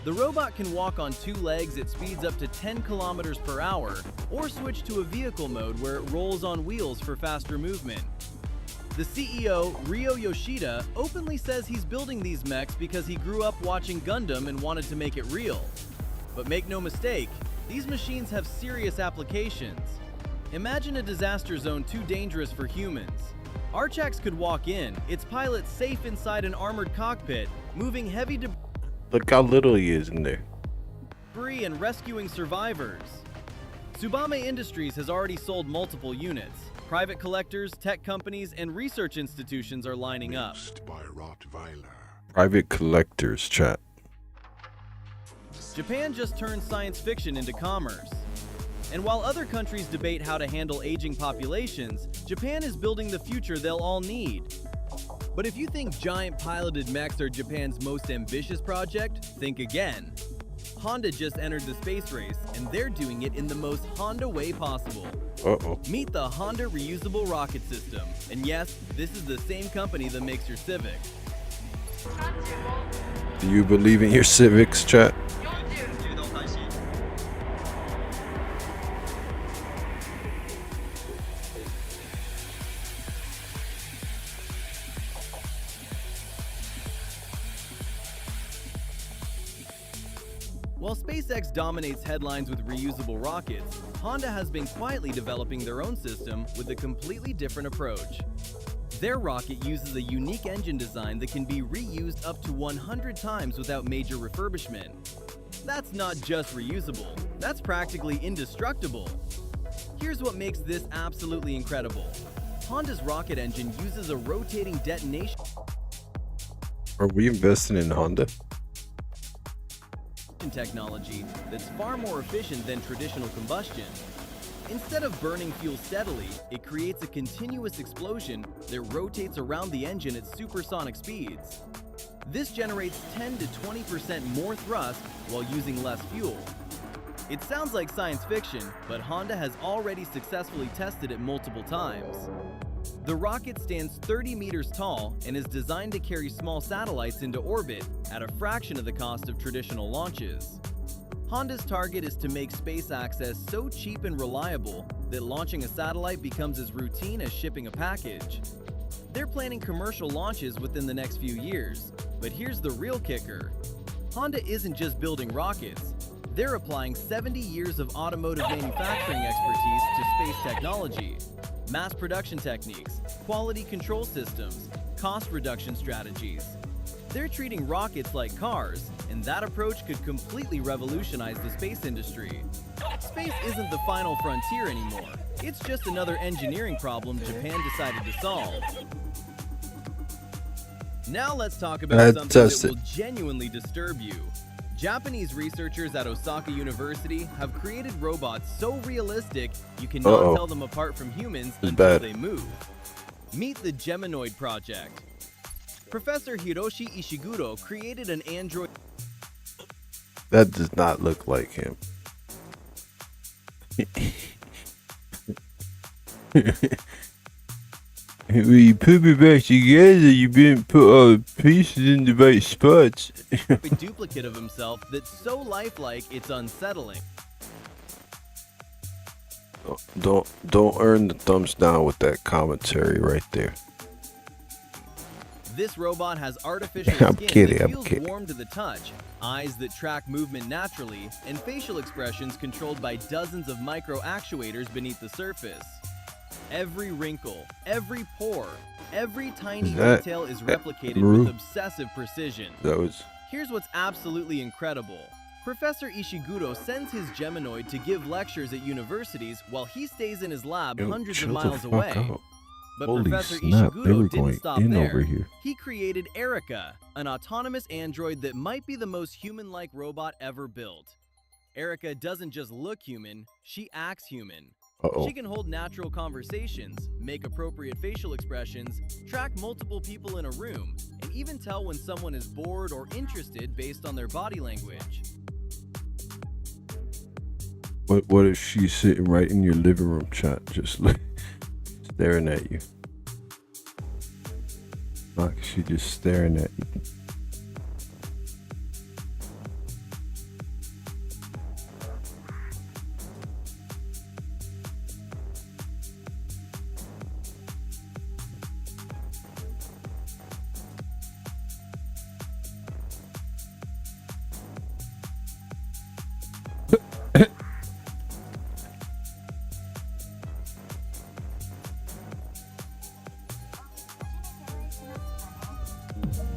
The robot can walk on 2 legs at speeds up to 10 kilometers per hour, or switch to a vehicle mode where it rolls on wheels for faster movement. The CEO, Ryo Yoshida, openly says he's building these mechs because he grew up watching Gundam and wanted to make it real. But make no mistake, these machines have serious applications. Imagine a disaster zone too dangerous for humans. Archax could walk in, its pilot safe inside an armored cockpit, moving heavy Look how little he is in there. debris and rescuing survivors. Tsubame Industries has already sold multiple units. Private collectors, tech companies, and research institutions are lining up. Private collectors, chat. Japan just turned science fiction into commerce. And while other countries debate how to handle aging populations, Japan is building the future they'll all need. But if you think giant piloted mechs are Japan's most ambitious project, think again. Honda just entered the space race, and they're doing it in the most Honda way possible. Uh-oh. Meet the Honda Reusable Rocket System. And yes, this is the same company that makes your Civic. Do you believe in your civics, chat? While SpaceX dominates headlines with reusable rockets, Honda has been quietly developing their own system with a completely different approach. Their rocket uses a unique engine design that can be reused up to 100 times without major refurbishment. That's not just reusable, that's practically indestructible. Here's what makes this absolutely incredible. Honda's rocket engine uses a rotating detonation Are we investing in Honda? technology that's far more efficient than traditional combustion. Instead of burning fuel steadily, it creates a continuous explosion that rotates around the engine at supersonic speeds. This generates 10 to 20% more thrust while using less fuel. It sounds like science fiction, but Honda has already successfully tested it multiple times. The rocket stands 30 meters tall and is designed to carry small satellites into orbit at a fraction of the cost of traditional launches. Honda's target is to make space access so cheap and reliable that launching a satellite becomes as routine as shipping a package. They're planning commercial launches within the next few years, but here's the real kicker. Honda isn't just building rockets, they're applying 70 years of automotive manufacturing expertise to space technology. Mass production techniques, quality control systems, cost reduction strategies. They're treating rockets like cars, and that approach could completely revolutionize the space industry. Space isn't the final frontier anymore. It's just another engineering problem Japan decided to solve. Now let's talk about something that will genuinely disturb you. Japanese researchers at Osaka University have created robots so realistic you cannot tell them apart from humans until they move. Meet the Geminoid Project. Professor Hiroshi Ishiguro created an android. That does not look like him. When you put it back together, you didn't put all the pieces in the right spots. A duplicate of himself that's so lifelike it's unsettling. Don't earn the thumbs down with that commentary right there. This robot has artificial I'm skin kidding, that I'm feels kidding. warm to the touch, eyes that track movement naturally, and facial expressions controlled by dozens of micro actuators beneath the surface. Every wrinkle, every pore, every tiny detail is replicated with obsessive precision. Here's what's absolutely incredible. Professor Ishiguro sends his Geminoid to give lectures at universities while he stays in his lab hundreds of miles away. But Holy Professor snap, they were Ishiguro going didn't stop in there. over here. He created Erica, an autonomous android that might be the most human-like robot ever built. Erica doesn't just look human, she acts human. Uh-oh. She can hold natural conversations, make appropriate facial expressions, track multiple people in a room, and even tell when someone is bored or interested based on their body language. What if she's sitting right in your living room, chat, just staring at you? Like she just staring at you.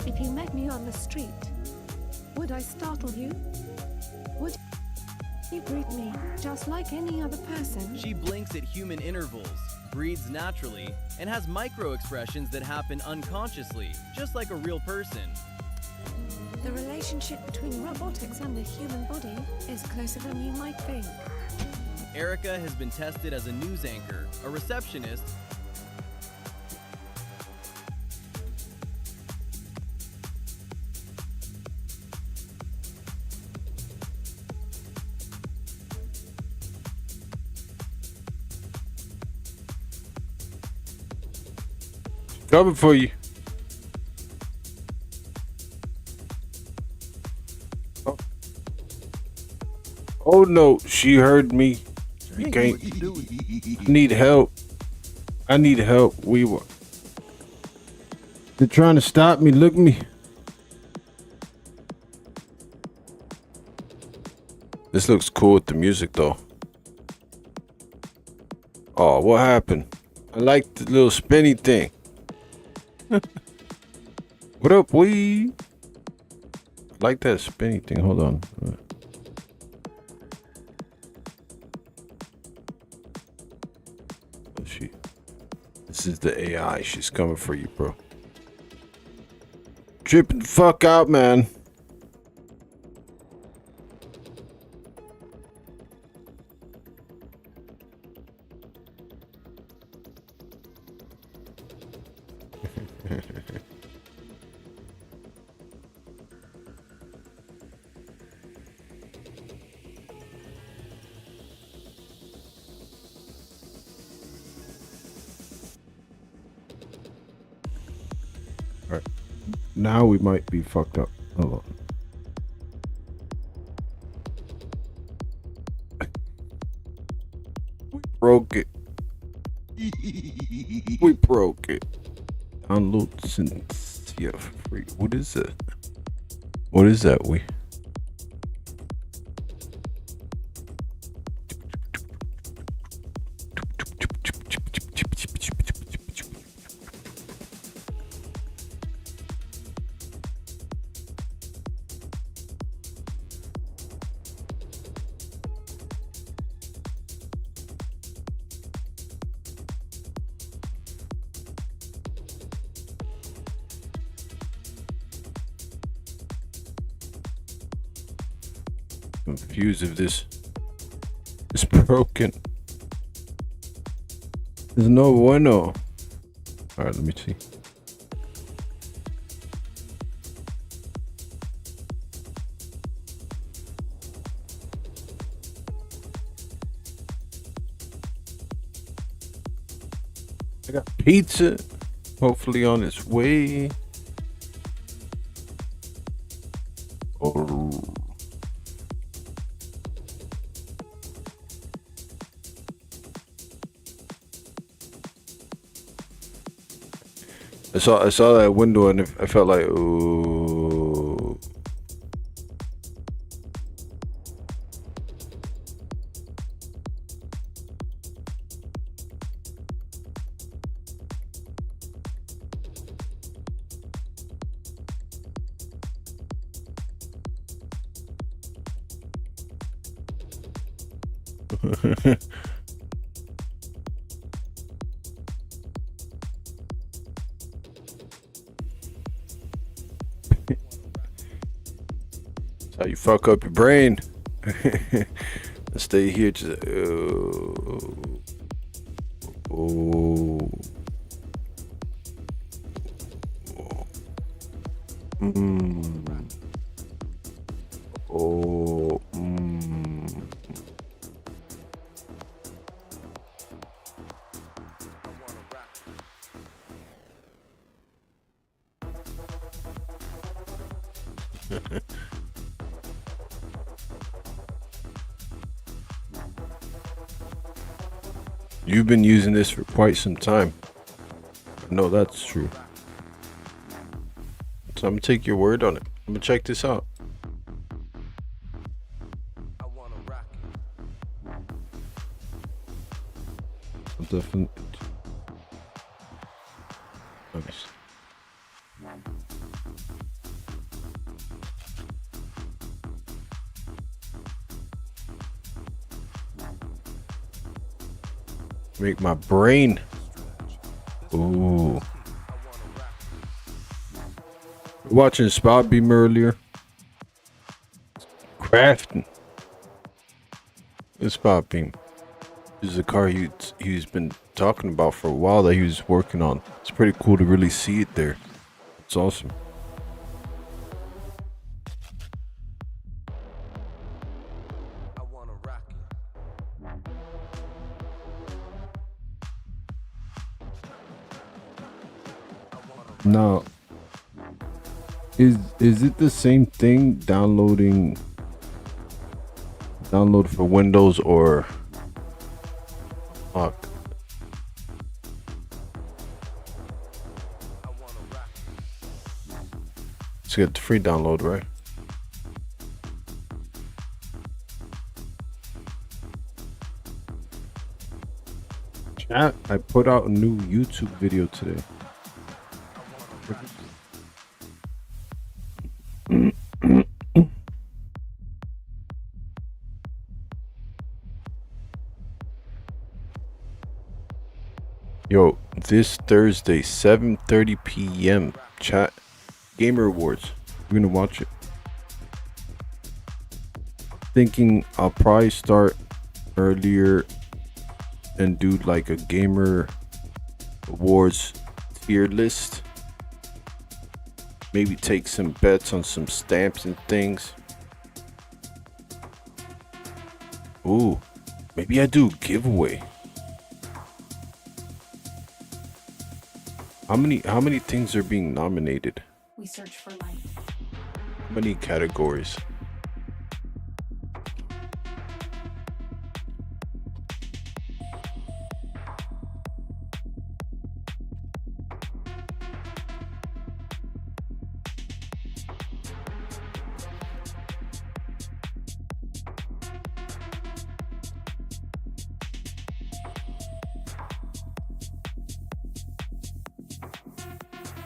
If you met me on the street, would I startle you? Would you greet me just like any other person? She blinks at human intervals, breathes naturally, and has micro expressions that happen unconsciously, just like a real person. The relationship between robotics and the human body is closer than you might think. Erica has been tested as a news anchor, a receptionist, Coming for you. Oh no, she heard me. You can't. I need help. I need help. They're trying to stop me. Look at me. This looks cool with the music though. Oh, what happened? I like the little spinny thing. What up, we? Like that spinny thing. Hold on. This is the AI. She's coming for you, bro. Tripping the fuck out, man. Alright. Now we might be fucked up. Hold on. We broke it. We broke it. Download Cynthia free. What is it? What is that? We. Confused if this is broken. There's no bueno. All right, let me see. I got pizza, hopefully on its way. Oh. I saw that window and I felt like, ooh. That's how you fuck up your brain. Stay here just oh. Oh. You've been using this for quite some time. No, that's true. So I'm gonna take your word on it. I'm gonna check this out. I'm definitely. Nice. Make my brain. Ooh. Watching Spot Beam earlier. Crafting. It's Spot Beam. This is a car he's been talking about for a while that he was working on. It's pretty cool to really see it there. It's awesome. Now, is it the same thing download for Windows or fuck? Let's get the free download, right? Chat, I put out a new YouTube video today. Yo, this Thursday, 7:30 p.m. Chat, Gamer Awards. We're gonna watch it. Thinking I'll probably start earlier and do like a Gamer Awards tier list. Maybe take some bets on some stamps and things. Ooh, maybe I do a giveaway. How many things are being nominated? We search for light. How many categories?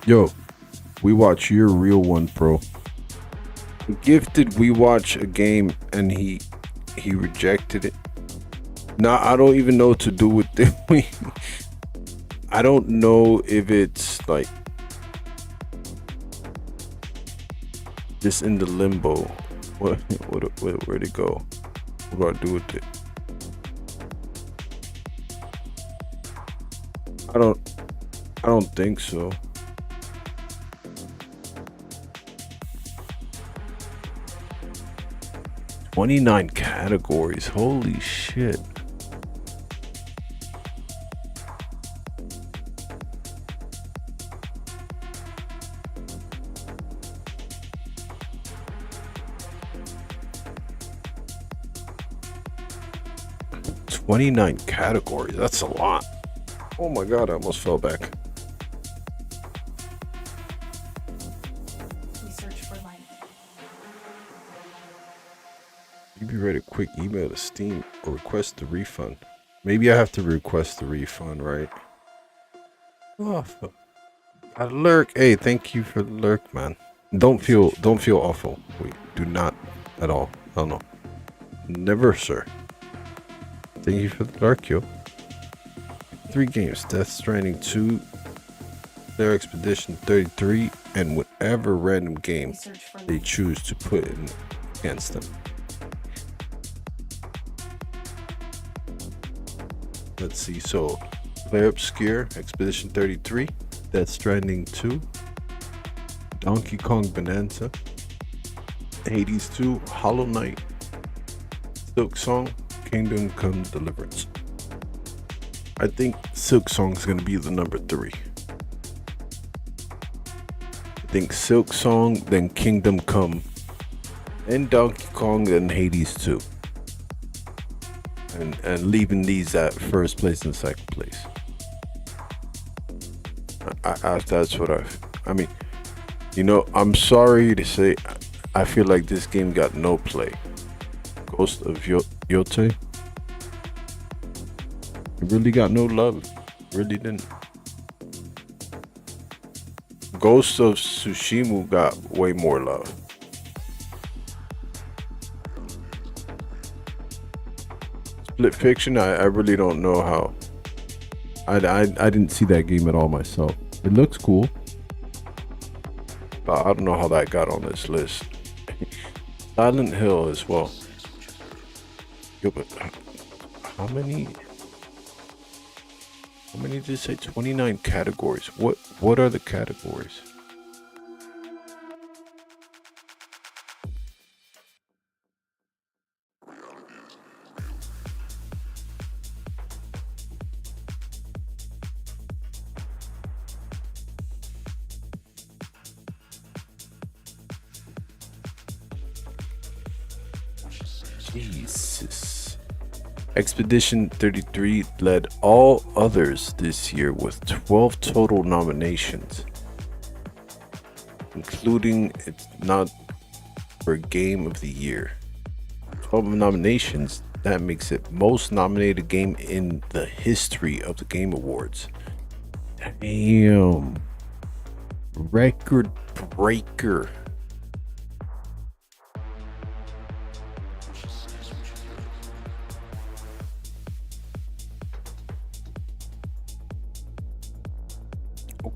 Yo, we watch your real one, bro. Gifted, we watch a game and he rejected it. Nah, I don't even know what to do with it. I don't know if it's like just in the limbo. Where'd it go? What do I do with it? I don't think so. "29 categories. Holy shit. "29 categories. That's a lot. Oh my god, I almost fell back. We search for light. Maybe write a quick email to Steam or request the refund. Maybe I have to request the refund, right? Oh, a lurk. Hey, thank you for the lurk, man. Don't feel awful. Wait, do not at all. Oh no. Never, sir. Thank you for the lurk, yo. 3 games: Death Stranding 2, Their Expedition 33, and whatever random game they choose to put in against them. Let's see. So, Play Obscure, Expedition 33, Death Stranding 2, Donkey Kong Bonanza, Hades 2, Hollow Knight, Silk Song, Kingdom Come Deliverance. I think Silk Song is going to be the number 3. I think Silk Song, then Kingdom Come, then Donkey Kong, then Hades 2. And leaving these at first place and second place. That's what I mean, you know, I'm sorry to say, I feel like this game got no play. Ghost of Yotei, it really got no love. Really didn't. Ghost of Tsushima got way more love. Split Fiction, I really don't know how. I didn't see that game at all myself. It looks cool, but I don't know how that got on this list. Silent Hill as well. Yo, but how many did it say? 29 categories. What are the categories? Jesus. Expedition 33 led all others this year with 12 total nominations, including it's not for Game of the Year. 12 nominations, that makes it most nominated game in the history of the Game Awards. Damn. Record breaker.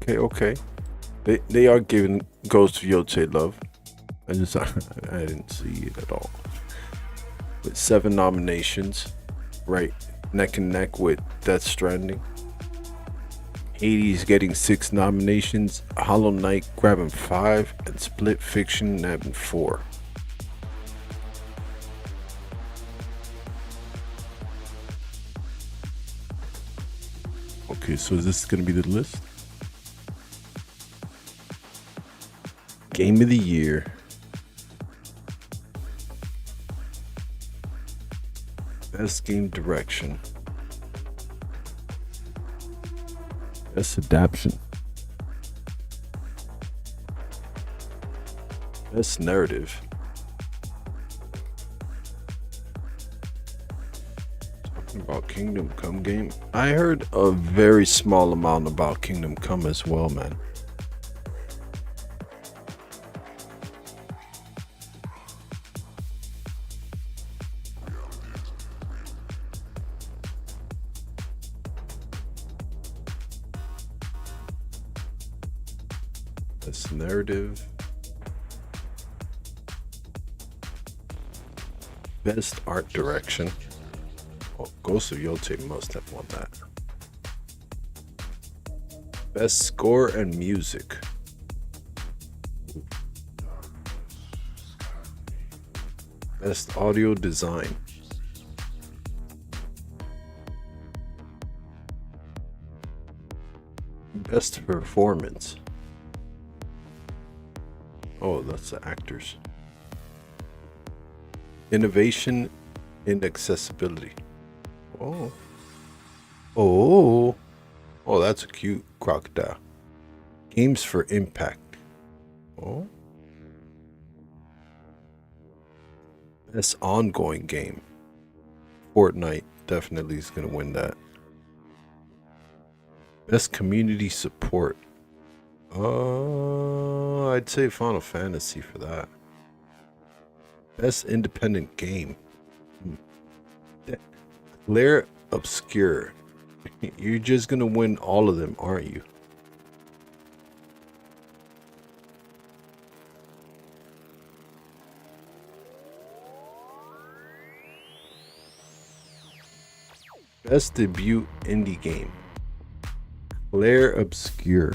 Okay. They are giving Ghost of Yotei love. I didn't see it at all. With 7 nominations, right neck and neck with Death Stranding. Hades getting 6 nominations, Hollow Knight grabbing 5, and Split Fiction having 4. Okay, so is this gonna be the list? Game of the Year. Best Game Direction. Best Adaptation. Best Narrative. Talking about Kingdom Come game. I heard a very small amount about Kingdom Come as well, man. Best Narrative. Best Art Direction. Oh, Ghost of Yotei must have won that. Best score and music. Best audio design. Best performance. Oh, that's the actors. Innovation in accessibility. Oh. Oh. Oh, that's a cute crocodile. Games for impact. Oh. Best ongoing game. Fortnite definitely is going to win that. Best community support. I'd say Final Fantasy for that. Best independent game. Claire Obscure. You're just gonna win all of them, aren't you? Best debut indie game. Claire Obscure.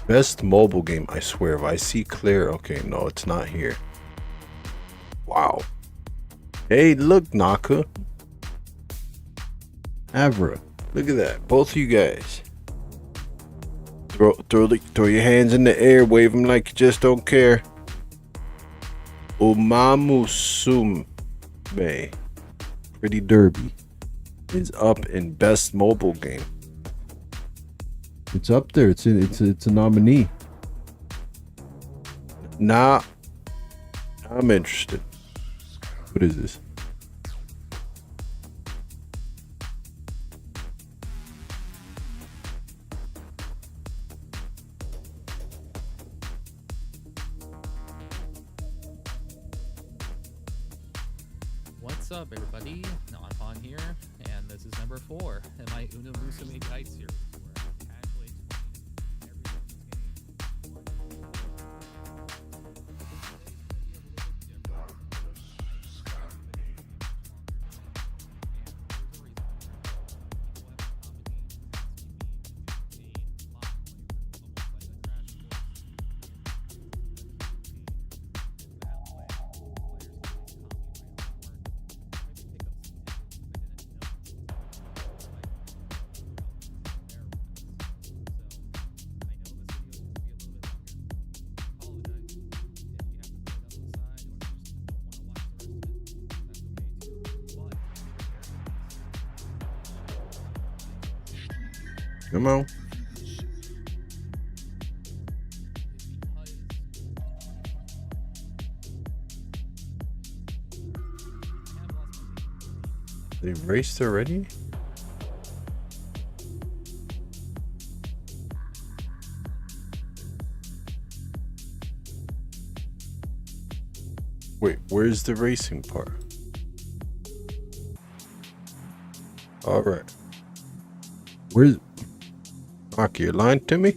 Best mobile game. I swear, if I see Claire, okay, no, it's not here. Wow. Hey, look, Naka. Avra. Look at that. Both of you guys. Throw your hands in the air. Wave them like you just don't care. Umamusume Pretty Derby is up in best mobile game. It's up there. It's a nominee. Nah, I'm interested. What is this? What's up, everybody? Nonpon here, and this is number 4 in my Unamusume Guide series. Come on. They raced already? Wait, where's the racing part? All right. Where's... Maki, you lying to me?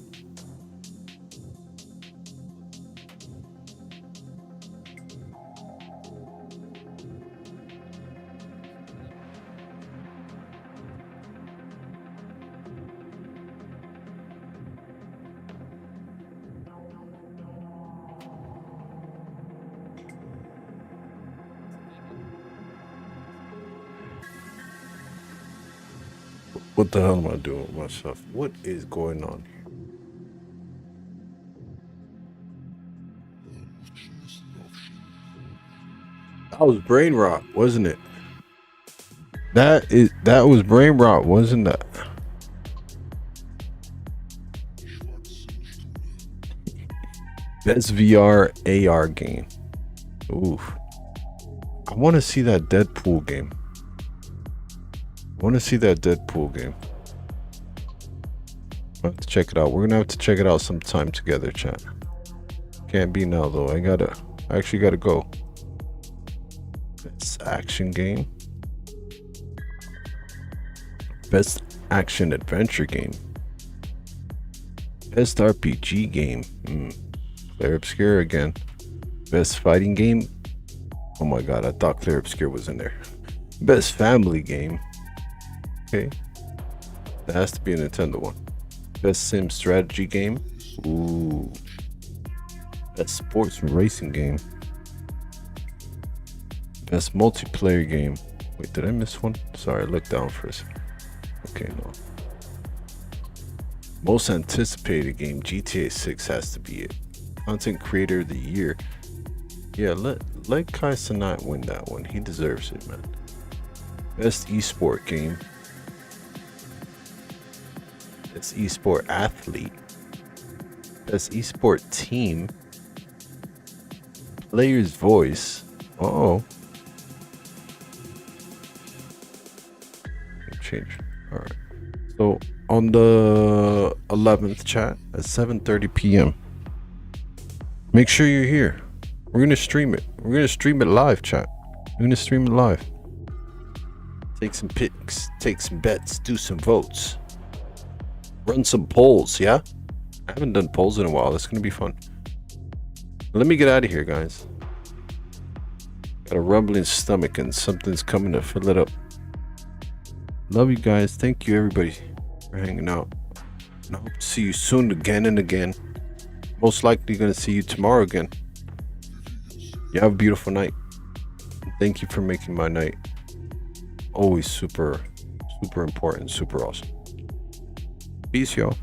What the hell am I doing with myself? What is going on here? That was brain rot, wasn't it? That was brain rot, wasn't that? Best VR AR game. Oof. I want to see that Deadpool game. I want to see that Deadpool game. I have to check it out. We're gonna have to check it out sometime together, chat. Can't be now though. I actually gotta go. Best action game. Best action adventure game. Best RPG game. Claire Obscure again. Best fighting game. Oh my god, I thought Clear Obscure was in there. Best family game. Okay. That has to be a Nintendo one. Best sim strategy game. Ooh. Best sports racing game. Best multiplayer game. Wait, did I miss one? Sorry, I looked down first. Okay, no. Most anticipated game, GTA 6 has to be it. Content creator of the year. Yeah, let Kai Cenat win that one. He deserves it, man. Best esport game. Best esport athlete. Best esport team. Player's voice. Uh-oh. Change. Alright. So on the 11th chat at 7:30 p.m. Make sure you're here. We're gonna stream it. We're gonna stream it live, chat. We're gonna stream it live. Take some pics, take some bets, do some votes. Run some polls, yeah? I haven't done polls in a while. It's gonna be fun. Let me get out of here, guys. Got a rumbling stomach and something's coming to fill it up. Love you guys. Thank you, everybody, for hanging out. And I hope to see you soon again and again. Most likely gonna see you tomorrow again. You have a beautiful night. Thank you for making my night always super important, super awesome. Peace, y'all.